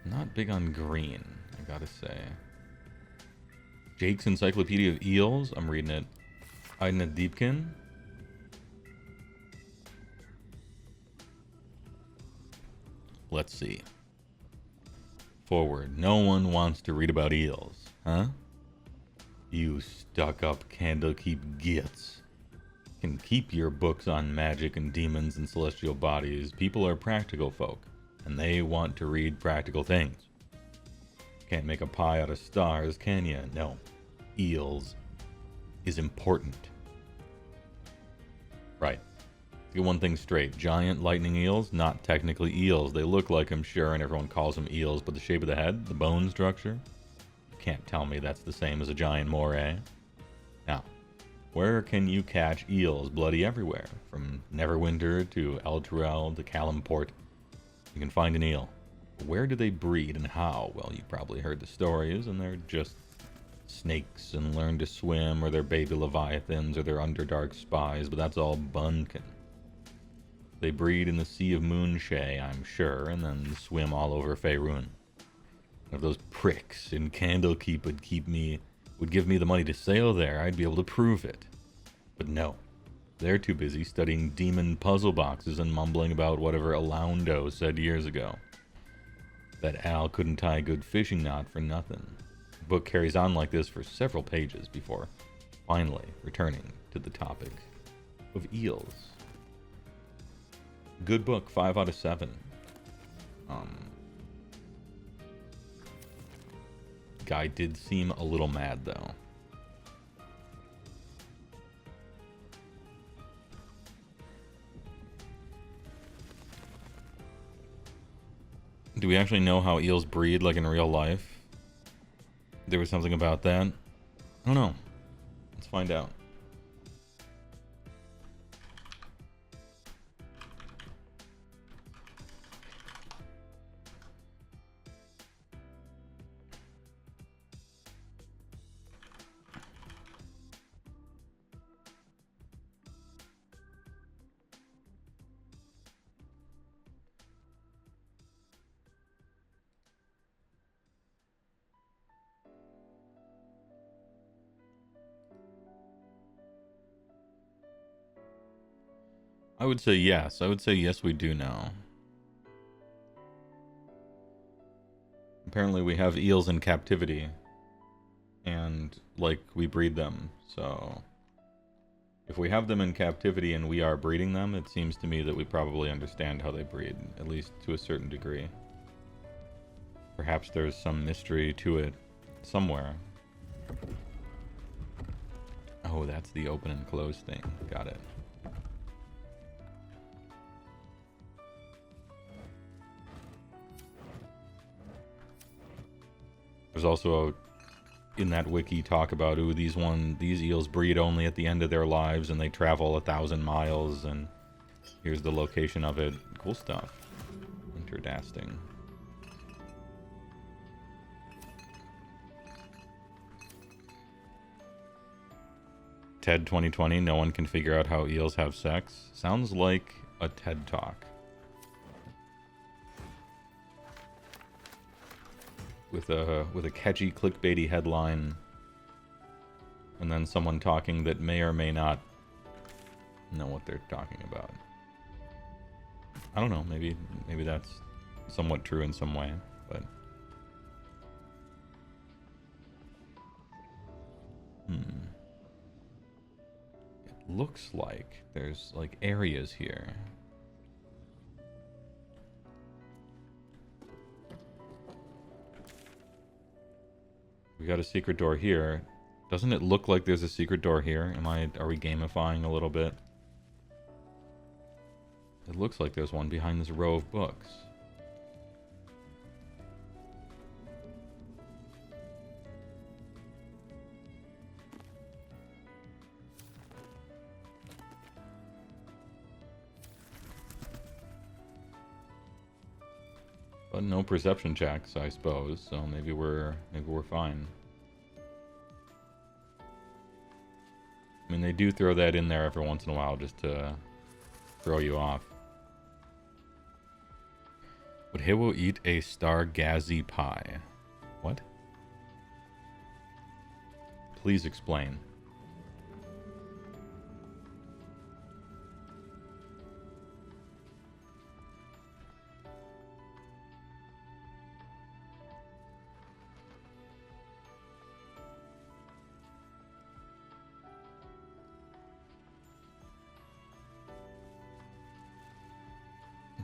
Not big on green, I gotta say. Jake's Encyclopedia of Eels. I'm reading it. Aina Deepkin. Let's see. Forward. No one wants to read about eels, huh? You stuck-up Candlekeep gits. Can keep your books on magic and demons and celestial bodies. People are practical folk, and they want to read practical things. Can't make a pie out of stars, can ya? No. Eels is important. Right. Get one thing straight. Giant lightning eels, not technically eels. They look like them, sure, and everyone calls them eels, but the shape of the head, the bone structure, you can't tell me that's the same as a giant moray. Now, where can you catch eels bloody everywhere? From Neverwinter to El Turel to Calimport, you can find an eel. Where do they breed and how? Well, you probably heard the stories, and they're just snakes and learn to swim, or they're baby leviathans, or they're underdark spies, but that's all bunkin'. They breed in the Sea of Moonshay, I'm sure, and then swim all over Faerun. If those pricks in Candlekeep would give me the money to sail there, I'd be able to prove it. But no. They're too busy studying demon puzzle boxes and mumbling about whatever Alaundo said years ago. That Al couldn't tie a good fishing knot for nothing. The book carries on like this for several pages before finally returning to the topic of eels. Good book, 5 out of 7. Guy did seem a little mad though. Do we actually know how eels breed like in real life? There was something about that. I don't know. Let's find out. I would say yes. I would say yes, we do know. Apparently we have eels in captivity. And, like, we breed them. So, if we have them in captivity and we are breeding them, it seems to me that we probably understand how they breed. At least to a certain degree. Perhaps there's some mystery to it somewhere. Oh, that's the open and close thing. Got it. There's also in that wiki talk about, ooh, these eels breed only at the end of their lives and they travel 1,000 miles and here's the location of it. Cool stuff. Interdasting. TED 2020, no one can figure out how eels have sex. Sounds like a TED talk. With a catchy clickbaity headline and then someone talking that may or may not know what they're talking about. I don't know, maybe that's somewhat true in some way, but it looks like there's like areas here. We got a secret door here. Doesn't it look like there's a secret door here? Are we gamifying a little bit? It looks like there's one behind this row of books. But no perception checks, I suppose. So maybe we're fine. I mean, they do throw that in there every once in a while just to throw you off. Would Heywoah eat a Stargazy pie? What? Please explain.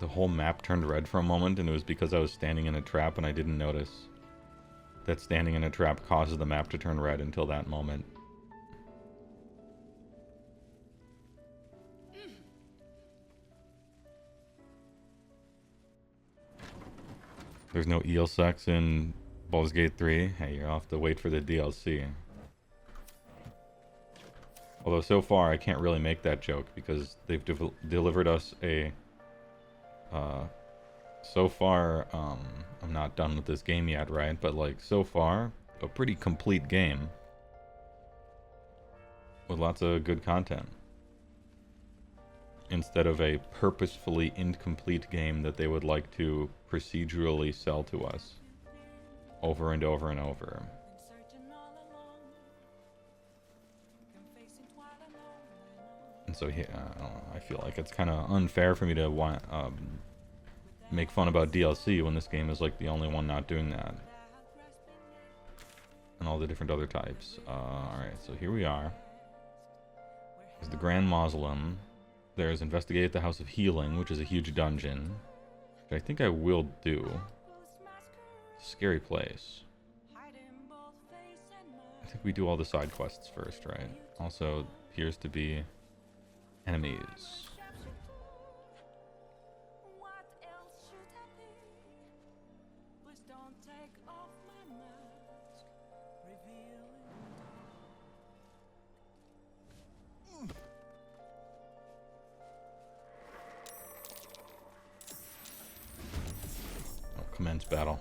The whole map turned red for a moment, and it was because I was standing in a trap and I didn't notice that standing in a trap causes the map to turn red until that moment. There's no eel sex in Baldur's Gate 3. Hey, you'll have to wait for the DLC. Although so far I can't really make that joke because they've delivered us a... so far, I'm not done with this game yet, right? But like, so far, a pretty complete game. With lots of good content. Instead of a purposefully incomplete game that they would like to procedurally sell to us. Over and over and over. And so, yeah, I feel like it's kind of unfair for me to want, make fun about DLC when this game is like the only one not doing that. And all the different other types. Alright, so here we are. There's the Grand Mausoleum. There's Investigate the House of Healing, which is a huge dungeon. Which I think I will do. Scary place. I think we do all the side quests first, right? Also appears to be enemies. Commence battle.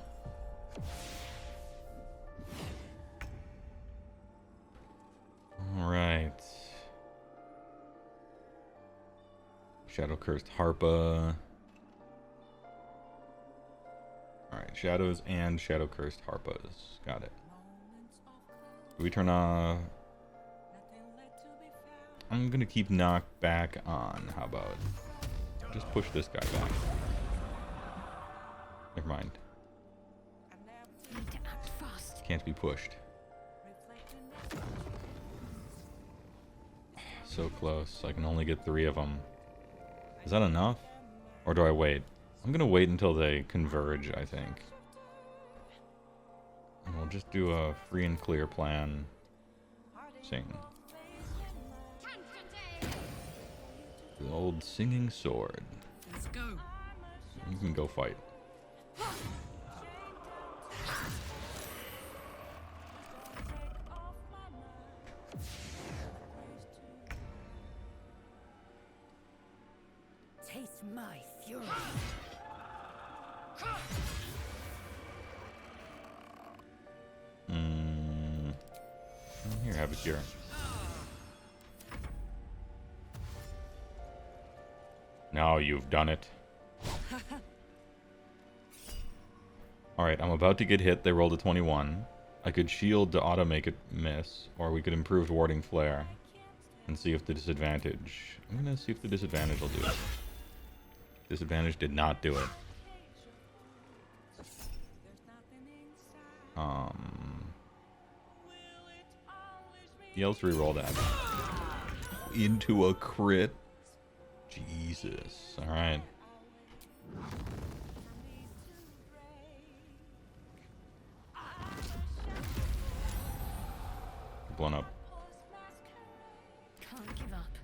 Alright. Shadow Cursed Harpa. Alright, Shadows and Shadow Cursed Harpas. Got it. Do we turn off? I'm gonna keep knockback on. How about? Just push this guy back. Never mind. Can't be pushed. So close. I can only get 3 of them. Is that enough? Or do I wait? I'm gonna wait until they converge, I think. And we'll just do a free and clear plan. Sing. The old singing sword. Let's go. You can go fight. Taste my fury. Here, have a cure. Now you've done it. Alright, I'm about to get hit. They rolled a 21. I could shield to auto-make it miss, or we could improve warding flare and see if the disadvantage... I'm gonna see if the disadvantage will do it. Disadvantage did not do it. Yeah, let's re-roll that. Into a crit. Jesus. Alright. Blown up. Can't give up.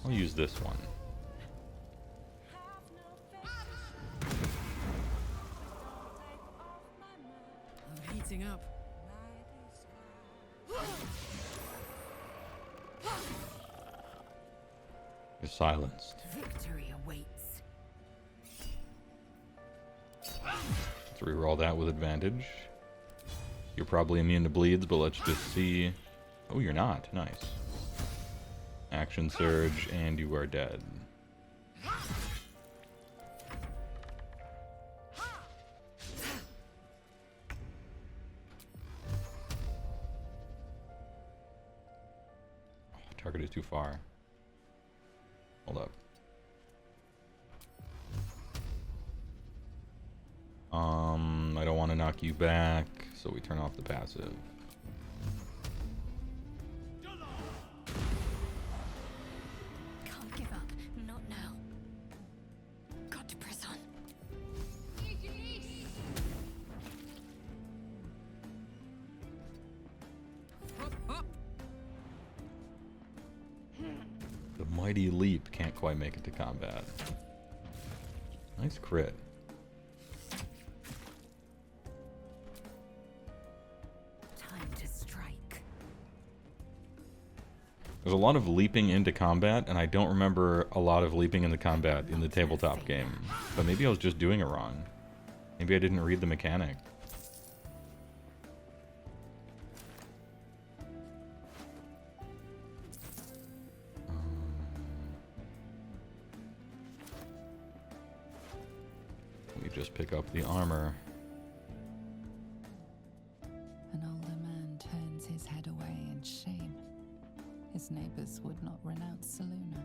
I'll use this one. I'm heating up. You're silenced. Victory awaits. Let's reroll that with advantage. You're probably immune to bleeds, but let's just see. Oh, you're not. Nice. Action surge, and you are dead. Target is too far. Hold up. I don't want to knock you back, so we turn off the passive. Can't give up. Not now. Got to press on. The mighty leap can't quite make it to combat. Nice crit. Time to strike. There's a lot of leaping into combat, and I don't remember a lot of leaping into combat in the tabletop game. But maybe I was just doing it wrong. Maybe I didn't read the mechanic. Let me just pick up the armor. An older man turns his head away in shame. His neighbors would not renounce Saluna.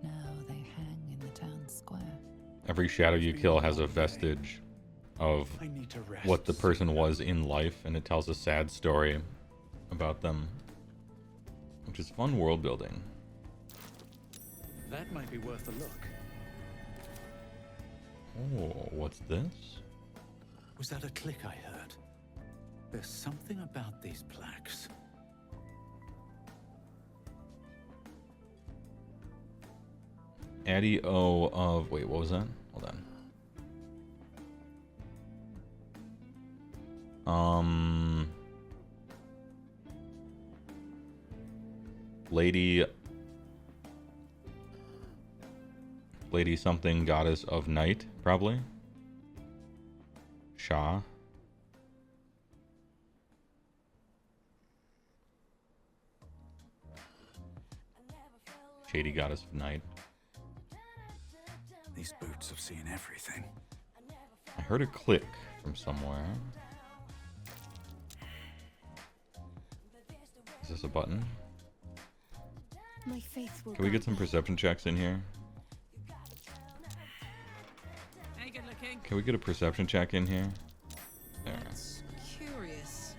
Now they hang in the town square. Every shadow you kill has a vestige of I need to rest. what the person was in life, and it tells a sad story about them, which is fun world building. That might be worth a look. Oh, what's this? Was that a click I heard? There's something about these plaques. Addy O of... Wait, what was that? Hold on. Lady something, goddess of night, probably. Shah. Shady goddess of night. These boots have seen everything. I heard a click from somewhere. Is this a button? My faith will Can we get guide some me. perception checks in here? Hey, good looking. Can we get a perception check in here? There. That's curious.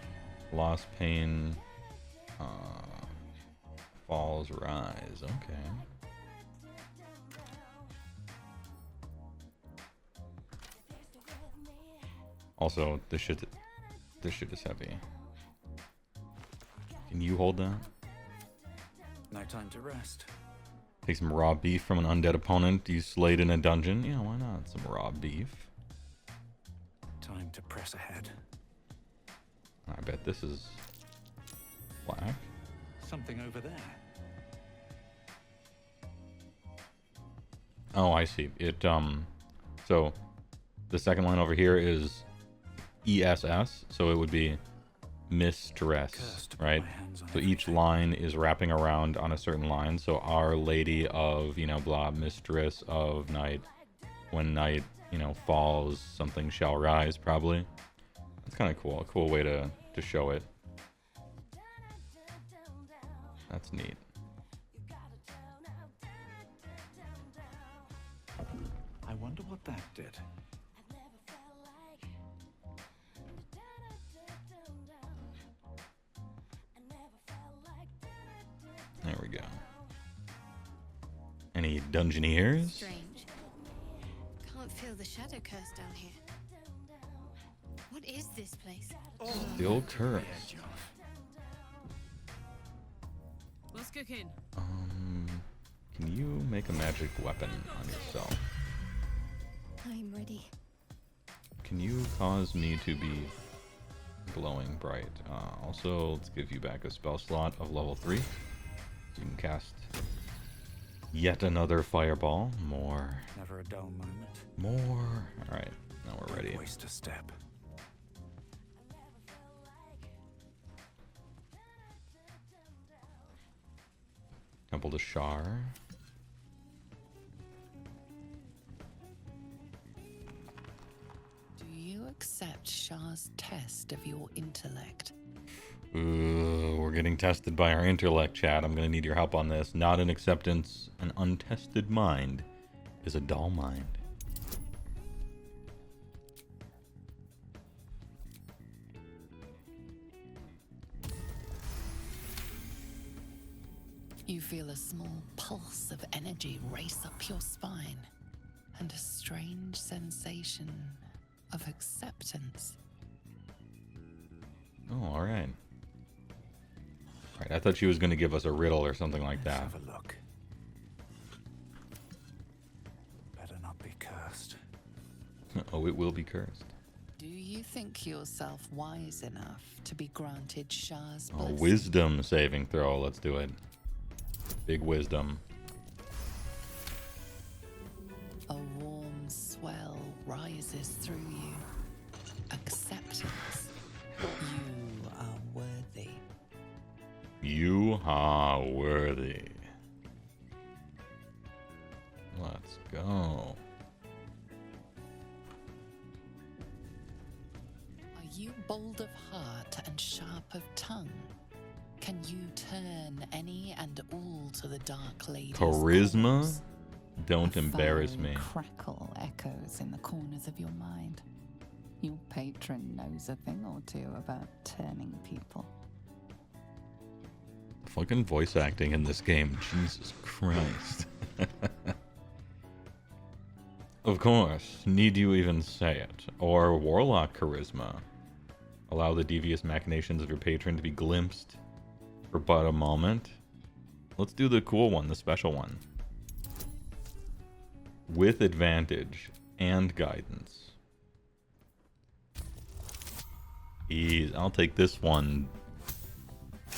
Loss, pain, falls, rise. Okay. Also, this shit is heavy. Can you hold that? No time to rest. Take some raw beef from an undead opponent you slayed in a dungeon. Yeah, why not? Some raw beef. Time to press ahead. I bet this is black. Something over there. Oh, I see. It so the second line over here is ESS, so it would be mistress, Cursed to put right? my hands on So each everything. line is wrapping around on a certain line. So Our Lady of, blah, mistress of night. When night, falls, something shall rise, probably. That's kind of cool. A cool way to show it. That's neat. I wonder what that did. There we go. Any dungeoneers? Strange. Can't feel the shadow curse down here. What is this place? Still cursed. What's cooking? Can you make a magic weapon on yourself? I'm ready. Can you cause me to be glowing bright? Also, let's give you back a spell slot of level 3. So you can cast Yet another fireball. More. Never a dull moment. More. Alright, now we're ready. Don't waste a step. Temple to Shar. Do you accept Shah's test of your intellect? We're getting tested by our intellect, chat. I'm gonna need your help on this. Not an acceptance. An untested mind is a dull mind. You feel a small pulse of energy race up your spine, and a strange sensation of acceptance. Oh, alright. Alright, I thought she was gonna give us a riddle or something like Let's that. have a look. Better not be cursed. Oh, it will be cursed. Do you think yourself wise enough to be granted Shah's Oh, blessing? wisdom saving throw. Let's do it. Big wisdom. A warm swell rises through you. Acceptance. You are worthy. You are worthy. Let's go. Are you bold of heart and sharp of tongue? Can you turn any and all to the Dark Lady's Charisma? cause? Don't A embarrass fiery me. crackle echoes in the corners of your mind. Your patron knows a thing or two about turning people. Fucking voice acting in this game. Jesus Christ. Of course. Need you even say it? Or Warlock Charisma. Allow the devious machinations of your patron to be glimpsed for but a moment. Let's do the cool one, the special one. With advantage and guidance. Ease. I'll take this one.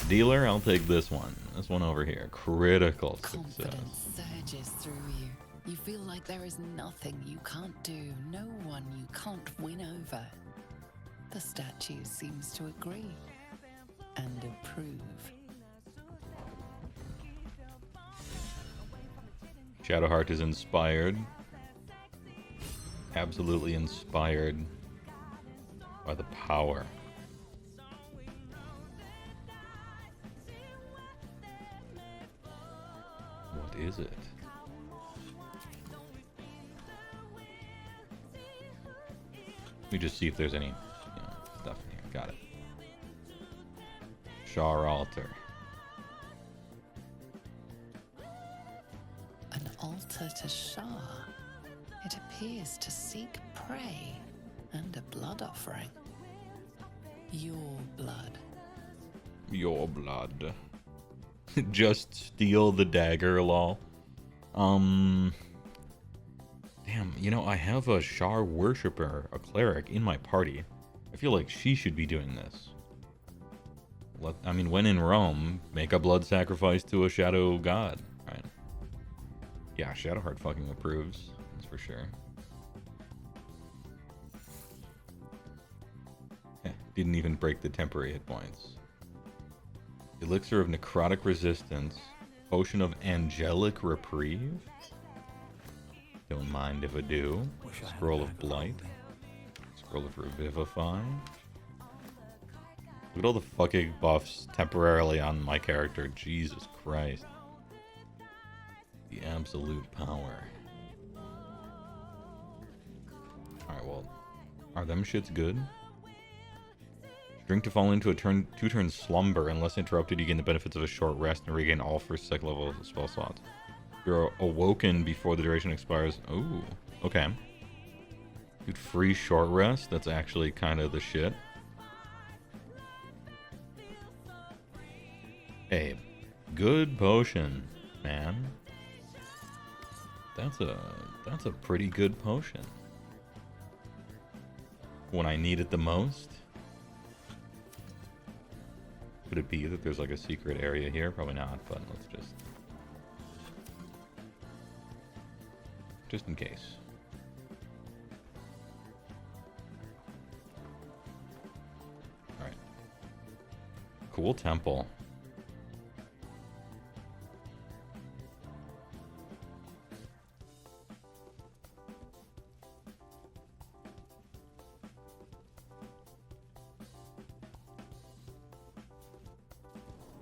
Dealer, I'll take this one. This one over here. Critical success. Confidence surges through you. You feel like there is nothing you can't do, no one you can't win over. The statue seems to agree and approve. Shadowheart is inspired. Absolutely inspired by the power. What is it? Let me just see if there's any stuff in here. Got it. Shar altar. An altar to Shah. It appears to seek prey and a blood offering. Your blood. Your blood. Just steal the dagger, lol. Damn, you know, I have a Shar worshipper, a cleric, in my party. I feel like she should be doing this. I mean, when in Rome, make a blood sacrifice to a shadow god, right? Yeah, Shadowheart fucking approves. That's for sure. Didn't even break the temporary hit points. Elixir of Necrotic Resistance. Potion of Angelic Reprieve. Don't mind if I do. Scroll of Blight. Scroll of Revivify. Look at all the fucking buffs temporarily on my character. Jesus Christ. The absolute power. Alright, well. Are them shits good? Drink to fall into a two-turn slumber. Unless interrupted, you gain the benefits of a short rest and regain all first second level spell slots. You're awoken before the duration expires. Ooh, okay. Dude, free short rest? That's actually kind of the shit. Hey, good potion, man. That's a pretty good potion. When I need it the most. Could it be that there's like a secret area here? Probably not, but let's just... just in case. All right. Cool temple.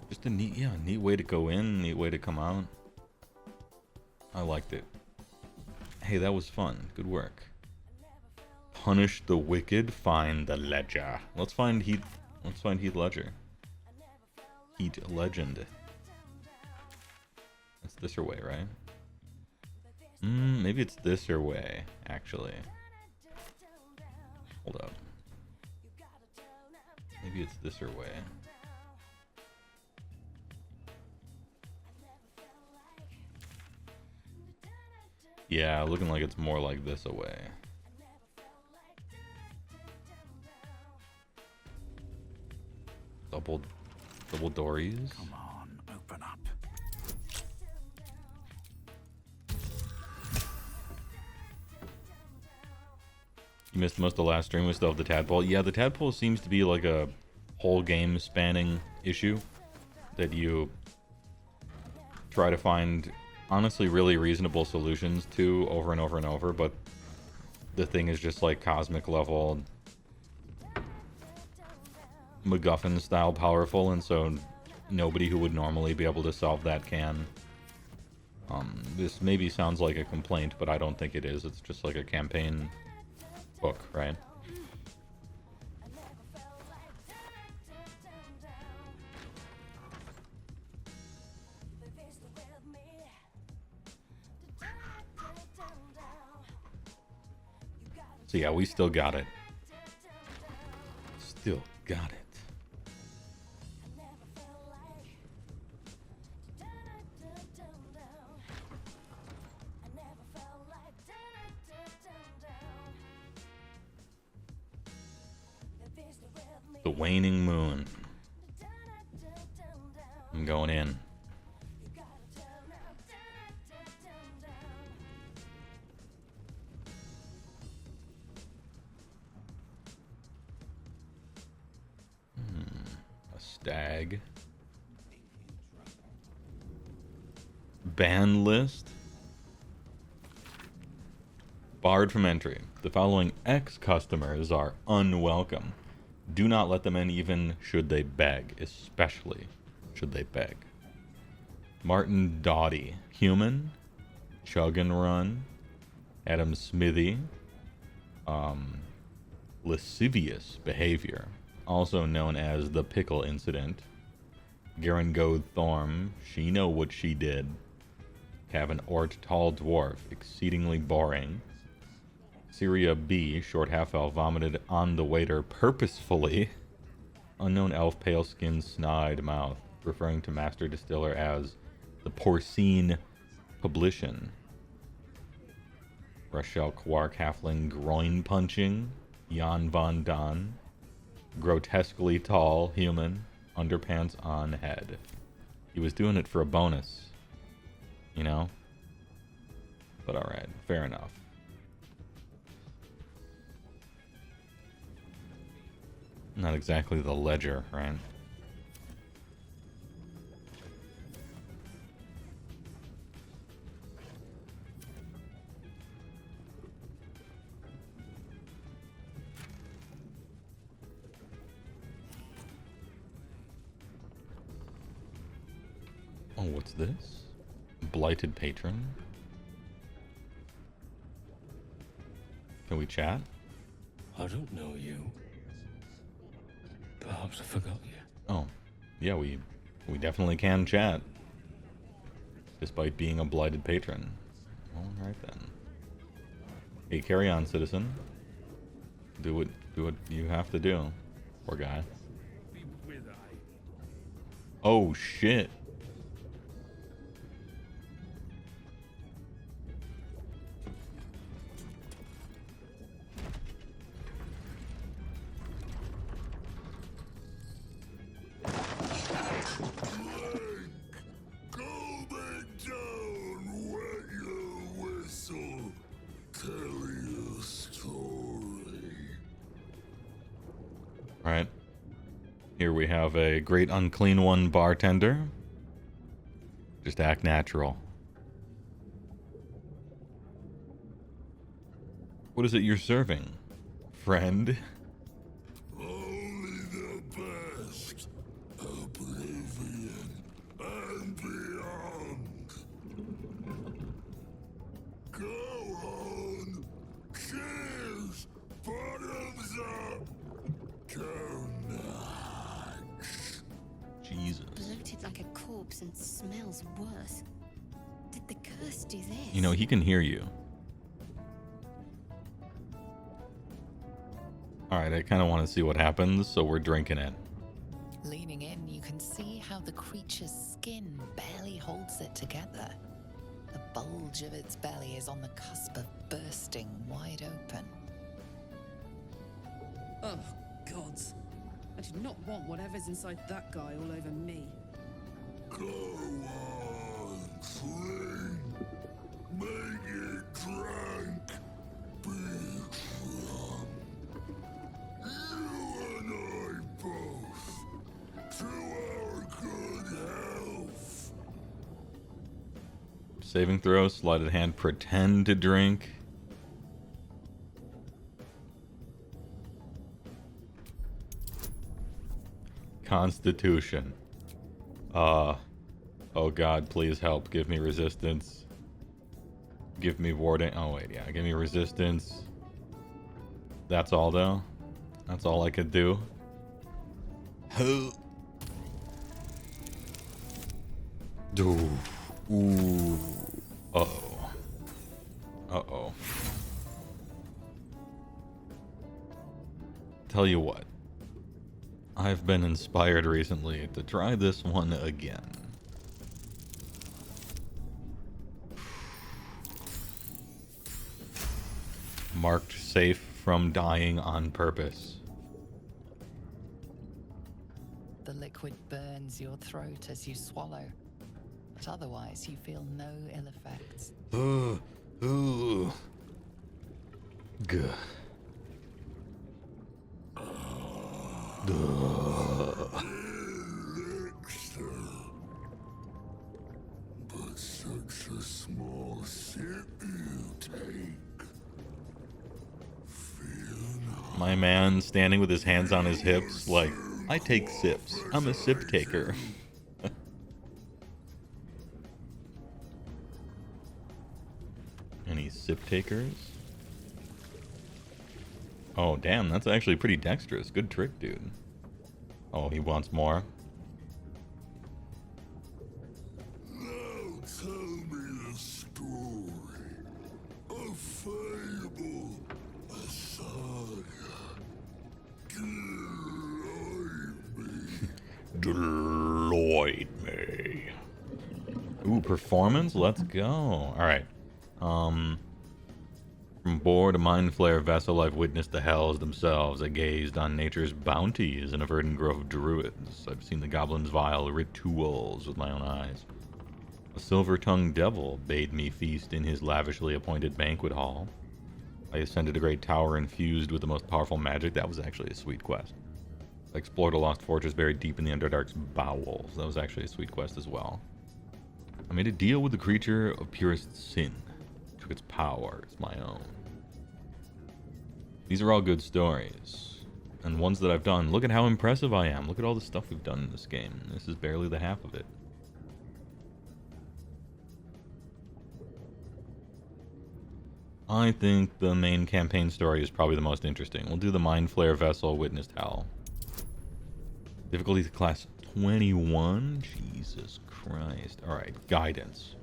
Just a neat way to go in, neat way to come out. I liked it. Hey, that was fun. Good work. Punish the wicked, find the ledger. Let's find Heath Ledger. Heat Legend. That's this her way, right? Maybe it's this her way, actually. Hold up. Maybe it's this her way. Yeah, looking like it's more like this away. Double dories. Come on, open up. You missed most of the last stream. We still have the tadpole. Yeah, the tadpole seems to be like a whole game spanning issue that you try to find honestly really reasonable solutions to over and over and over, but the thing is just like cosmic level MacGuffin style powerful, and so nobody who would normally be able to solve that can. This maybe sounds like a complaint, but I don't think it is. It's just like a campaign book, right? So yeah, we still got it. Still got it. The waning moon. I'm going in. A stag. Ban list. Barred from entry. The following ex-customers are unwelcome. Do not let them in even should they beg, especially should they beg. Martin Doughty, human. Chug and Run. Adam Smithy. Lascivious behavior, also known as the Pickle Incident. Garen Goad Thorm, she know what she did. Kevin Ort, tall dwarf, exceedingly boring. Syria B, short half-elf, vomited on the waiter purposefully. Unknown elf, pale-skinned, snide mouth, referring to master distiller as the porcine publican. Rochelle Quark, halfling, groin punching. Jan Von Don, grotesquely tall, human, underpants on head. He was doing it for a bonus, you know? But alright, fair enough. Not exactly the ledger, right? Oh, what's this? Blighted patron? Can we chat? I don't know you. Perhaps I forgot you. Oh, yeah, we definitely can chat. Despite being a blighted patron. Alright then. Hey, carry on, citizen. Do what you have to do. Poor guy. Oh shit. Go back down, wet your whistle. Here we have a great unclean one bartender. Just act natural. What is it you're serving, friend? Only the best. Oblivion and beyond. Go on. Cheers. Bottoms up. Go nuts. Jesus. Bloated like a corpse and smells worse. Did the curse do this? You know, he can hear you. Alright, I kind of want to see what happens, so we're drinking it. Leaning in, you can see how the creature's skin barely holds it together. The bulge of its belly is on the cusp of bursting wide open. Oh, gods. I do not want whatever's inside that guy all over me. Go on. Drink. Make it drink. Be drunk. You and I both. To our good health. Saving throw, sleight hand, pretend to drink. Constitution. Oh god, please help. Give me resistance. Give me warding. Oh wait, yeah, give me resistance. That's all though. That's all I could do. Ooh. Ooh. Uh-oh. Uh-oh. Tell you what. I've been inspired recently to try this one again. Marked safe from dying on purpose. The liquid burns your throat as you swallow, but otherwise you feel no ill effects. Ooh. Good. Elixir. But such a small sip you take. Fear not. My man standing with his hands on his hips like, I take sips. I'm a sip taker. Any sip takers? Oh, damn, that's actually pretty dexterous. Good trick, dude. Oh, he wants more. Now tell me a story. A fable. A saga. Deloitte me. Ooh, performance? Let's go. Alright. From board a mind flare vessel, I've witnessed the hells themselves. I gazed on nature's bounties in a verdant grove of druids. I've seen the goblins' vile rituals with my own eyes. A silver-tongued devil bade me feast in his lavishly appointed banquet hall. I ascended a great tower infused with the most powerful magic. That was actually a sweet quest. I explored a lost fortress buried deep in the Underdark's bowels. That was actually a sweet quest as well. I made a deal with the creature of purest sin. Took its power as my own. These are all good stories. And ones that I've done. Look at how impressive I am. Look at all the stuff we've done in this game. This is barely the half of it. I think the main campaign story is probably the most interesting. We'll do the Mind Flare Vessel Witnessed Hell. Difficulty class 21? Jesus Christ. Alright, guidance.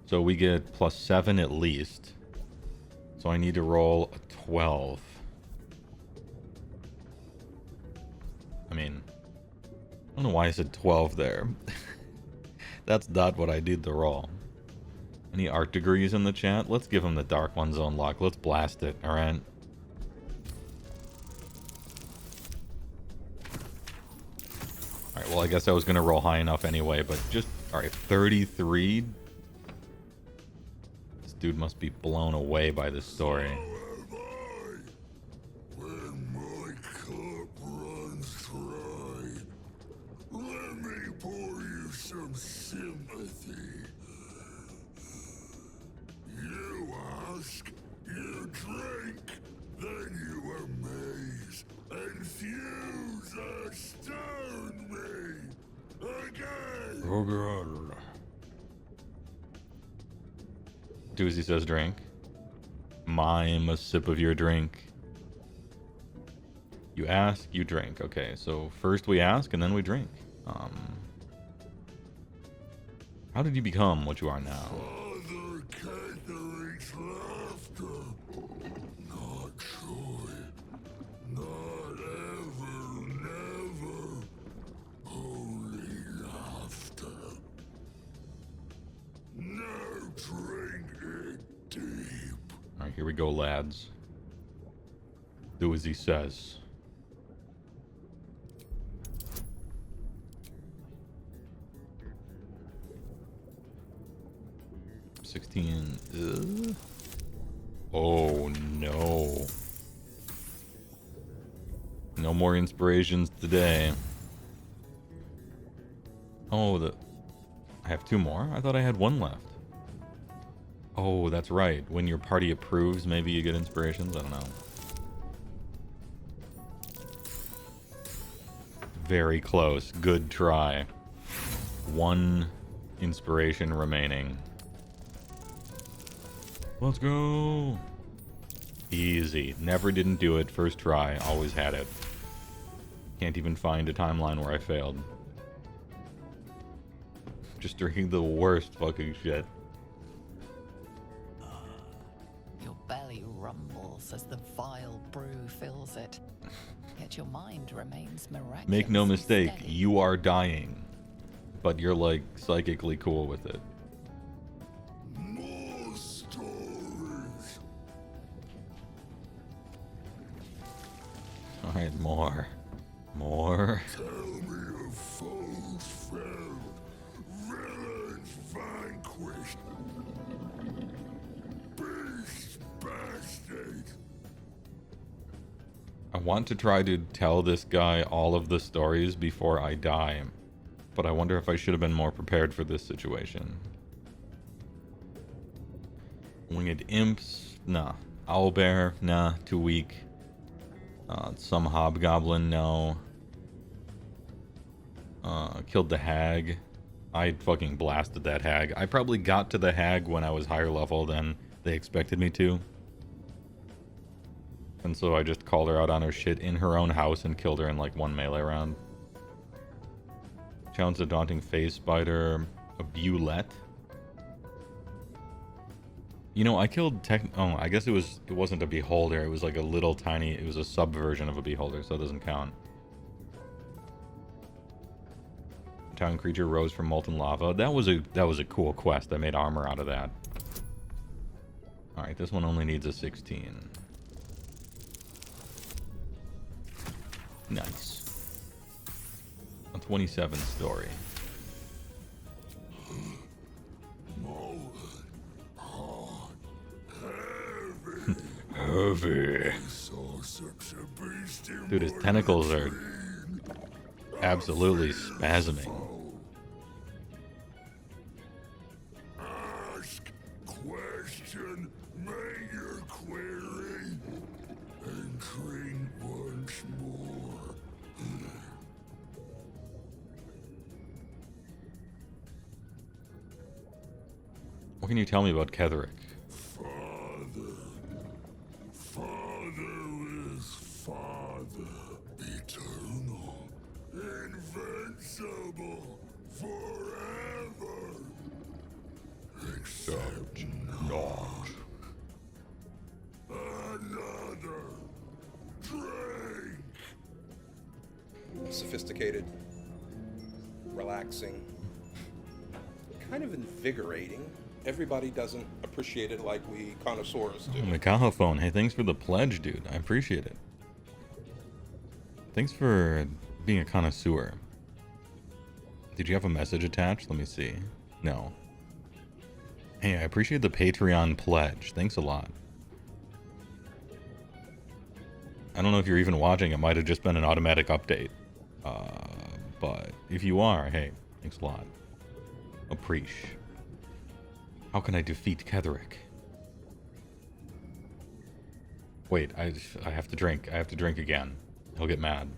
So we get +7 at least. So I need to roll a 12. I mean, I don't know why I said 12 there. That's not what I did to roll. Any art degrees in the chat? Let's give him the Dark One Zone lock. Let's blast it, alright? Alright, well I guess I was going to roll high enough anyway, but just... Alright, 33? This dude must be blown away by this story. When my cup runs dry, Oh god. Do as he says, drink. Mime a sip of your drink. You ask, you drink. Okay, so first we ask and then we drink. How did you become what you are now? Father Catherick's laughter. Not joy. Not ever, never. Only laughter. Now drink it deep. Alright, here we go, lads. Do as he says. Oh no. No more inspirations today. Oh, I have 2 more? I thought I had 1 left. Oh, that's right. When your party approves, maybe you get inspirations? I don't know. Very close. Good try. 1 inspiration remaining. Let's go. Easy. Never didn't do it. First try. Always had it. Can't even find a timeline where I failed. Just drinking the worst fucking shit. Your belly rumbles as the vile brew fills it. Yet your mind remains miraculous. Make no mistake, you are dying. But you're like psychically cool with it. More stories. Alright, more. More. Tell me of foes felled, villains vanquished, beasts bastards. I want to try to tell this guy all of the stories before I die. But I wonder if I should have been more prepared for this situation. Winged imps? Nah. Owlbear? Nah. Too weak. Some hobgoblin? No. Killed the hag. I fucking blasted that hag. I probably got to the hag when I was higher level than they expected me to. And so I just called her out on her shit in her own house and killed her in like 1 melee round. Challenge the daunting phase spider. A Bulette. You know, I killed oh, I guess it wasn't a beholder. It was like a little tiny, it was a subversion of a beholder, so it doesn't count. Town creature rose from molten lava. That was a cool quest. I made armor out of that. Alright, this one only needs a 16. Nice. A 27 story. Heavy. Dude, his tentacles are absolutely spasming. Ask, question, make your query, and drink once more. What can you tell me about Ketherick? Father is Father, eternal, invincible, forever. Except not. Another drink. Sophisticated, relaxing, kind of invigorating. Everybody doesn't appreciate it like we connoisseurs do. Oh, Mikaho phone. Hey, thanks for the pledge, dude. I appreciate it. Thanks for being a connoisseur. Did you have a message attached? Let me see. No. Hey, I appreciate the Patreon pledge. Thanks a lot. I don't know if you're even watching. It might have just been an automatic update. But if you are, hey, thanks a lot. Appreciate. How can I defeat Ketherick? Wait, I have to drink. I have to drink again. He'll get mad.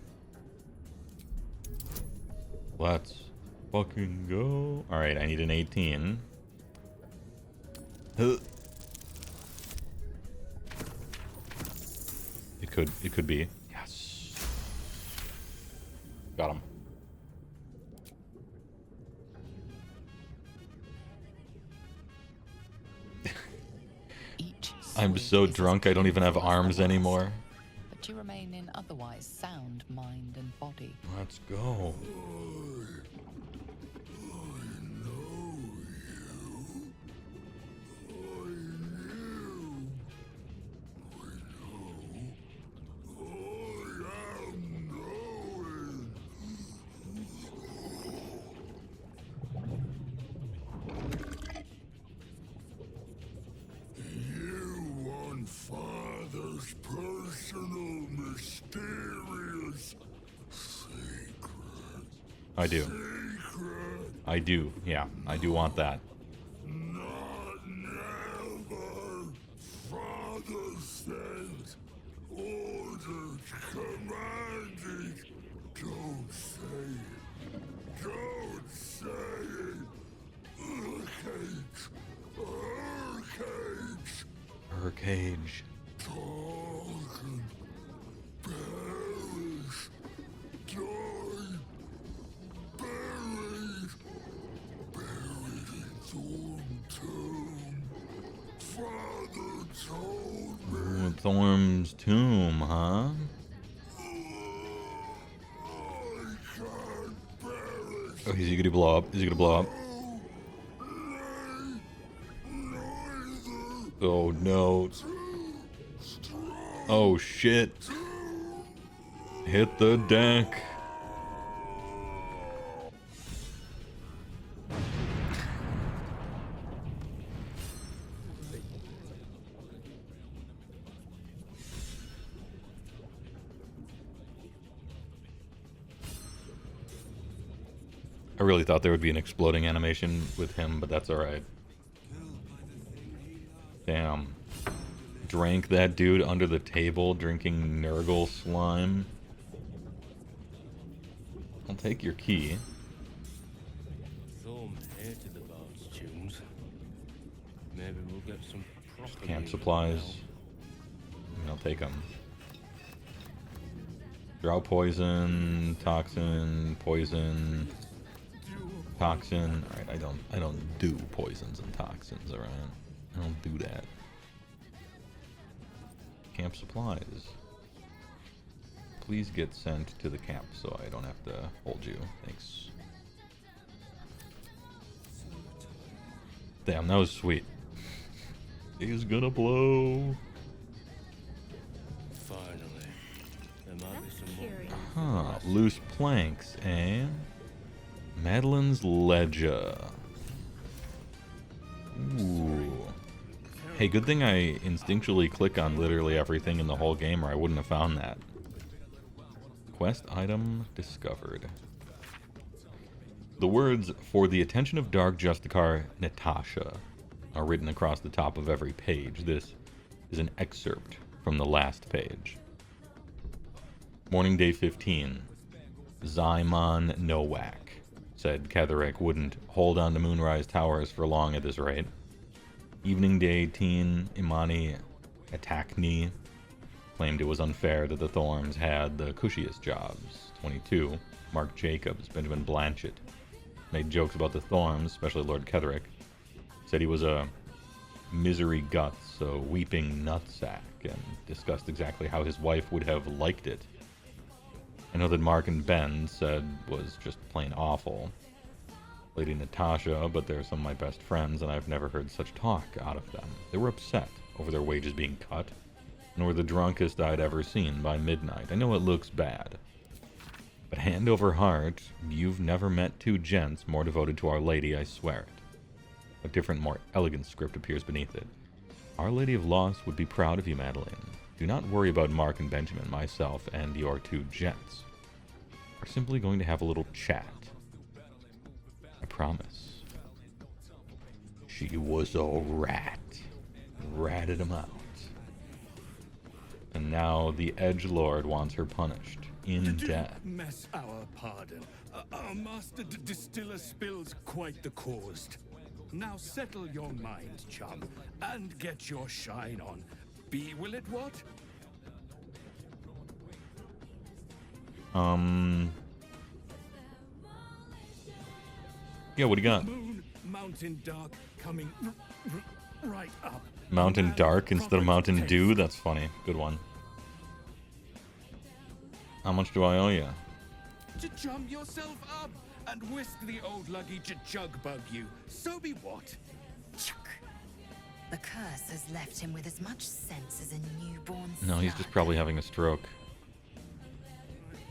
Let's fucking go. Alright, I need an 18. Huh. It could be. Yes. Got him. I'm so drunk I don't even have arms anymore. But you remain in otherwise sound mind and body. Let's go. Father's personal, mysterious secret. I do. I do. Yeah, I do want that. Not never. Father sent orders commanding. Don't say it. Don't say it. Her cage. Talking, perish, die, buried in Thorn Tomb. Father told me. Ooh, Thorm's tomb, huh? I can't perish. Oh, is he gonna blow up? Is he gonna blow up? Oh no. Oh shit. Hit the deck. I really thought there would be an exploding animation with him, but that's alright. Damn. Drank that dude under the table, drinking Nurgle slime. I'll take your key. Thorm hated the Bard's tunes. Maybe we'll get some proper Camp music supplies. now. I'll take them. Drow poison, toxin, poison, toxin. Alright, I don't do poisons and toxins, alright? I don't do that. Camp supplies. Please get sent to the camp so I don't have to hold you. Thanks. Damn, that was sweet. He's gonna blow. Finally. There might be some more. Huh, loose planks, eh? Madeline's Ledger. Ooh. Hey, good thing I instinctually click on literally everything in the whole game, or I wouldn't have found that. Quest item discovered. The words, "For the attention of Dark Justicar Natasha," are written across the top of every page. This is an excerpt from the last page. Morning day 15. Zymon Nowak said Ketherick wouldn't hold on to Moonrise Towers for long at this rate. Evening day 18. Imani Atakni claimed it was unfair that the Thorns had the cushiest jobs. 22. Mark Jacobs, Benjamin Blanchett, made jokes about the Thorns, especially Lord Ketherick. Said he was a misery guts, a weeping nutsack, and discussed exactly how his wife would have liked it. I know that Mark and Ben said was just plain awful. Lady Natasha, but they're some of my best friends, and I've never heard such talk out of them. They were upset over their wages being cut, and were the drunkest I'd ever seen by midnight. I know it looks bad, but hand over heart, you've never met two gents more devoted to Our Lady, I swear it. A different, more elegant script appears beneath it. Our Lady of Loss would be proud of you, Madeline. Do not worry about Mark and Benjamin. Myself and your two gents are simply going to have a little chat. I promise. She was a rat. Ratted him out. And now the Edgelord wants her punished. in death. Mess our pardon. Our master distiller spills quite the cause. Now settle your mind, chum, and get your shine on. Be will it what? Yeah, what do you got? Moon, mountain dark, coming right up. Mountain Dark instead of Mountain Dew? That's funny. Good one. How much do I owe you? To jump yourself up and whisk the old luggy to jug bug you. So be what? Chuck. The curse has left him with as much sense as a newborn. No, he's just probably having a stroke.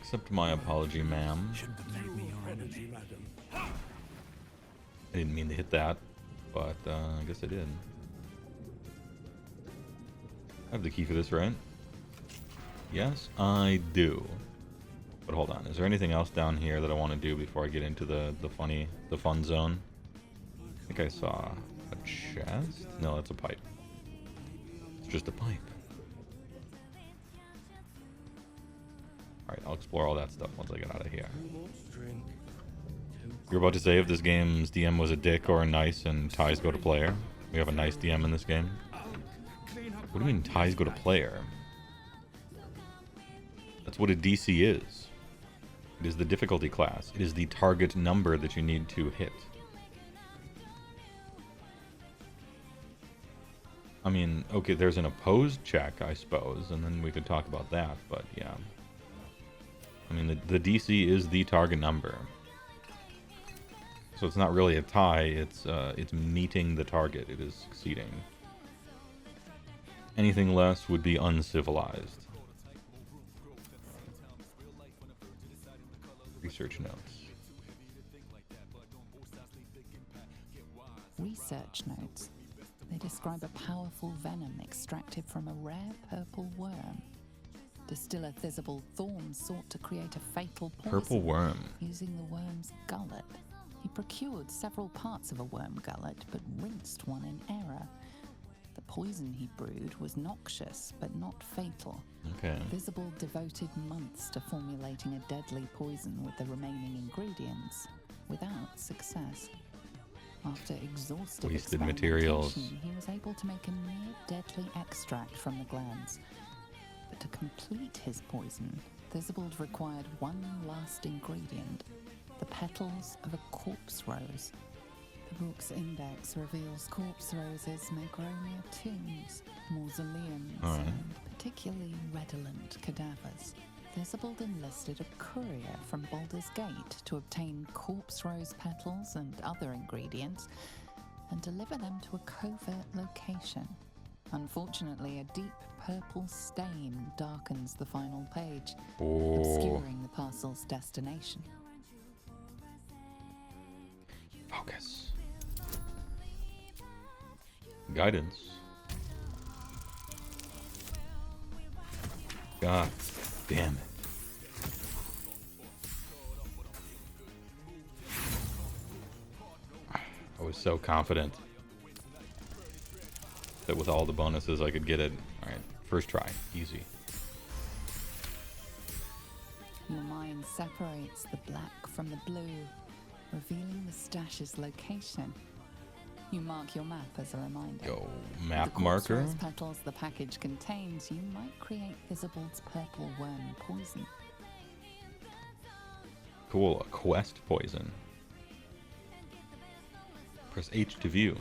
Accept my apology, ma'am. Shouldn't have made me your enemy. I didn't mean to hit that, but I guess I did. I have the key for this, right? Yes, I do. But hold on, is there anything else down here that I want to do before I get into the fun zone? I think I saw a chest? No, that's a pipe. It's just a pipe. Alright, I'll explore all that stuff once I get out of here. You're about to say if this game's DM was a dick or a nice and ties go to player? We have a nice DM in this game. What do you mean ties go to player? That's what a DC is. It is the difficulty class. It is the target number that you need to hit. I mean, okay, there's an opposed check, I suppose, and then we could talk about that, but yeah. I mean, the DC is the target number. So it's not really a tie, it's meeting the target, it is succeeding. Anything less would be uncivilized. Research notes. Research notes. They describe a powerful venom extracted from a rare purple worm. Distiller Thizabald Thorm sought to create a fatal poison Purple worm. using the worm's gullet. He procured several parts of a worm gullet, but rinsed one in error. The poison he brewed was noxious, but not fatal. Okay. Thizabald devoted months to formulating a deadly poison with the remaining ingredients, without success. After exhaustive Wasted materials. experimentation, he was able to make a near deadly extract from the glands. But to complete his poison, Thizabald required one last ingredient: the petals of a corpse rose. The book's index reveals corpse roses may grow near tombs, mausoleums, and particularly redolent cadavers. Thizabald enlisted a courier from Baldur's Gate to obtain corpse rose petals and other ingredients and deliver them to a covert location. Unfortunately, a deep purple stain darkens the final page, obscuring the parcel's destination. Focus. Guidance. God damn it. I was so confident that with all the bonuses I could get it. Alright, first try. Easy. Your mind separates the black from the blue, revealing the stash's location. You mark your map as a reminder. Go map the marker. rose petals the package contains, you might create Thizabald's purple worm poison. Cool, a quest poison. Press H to view.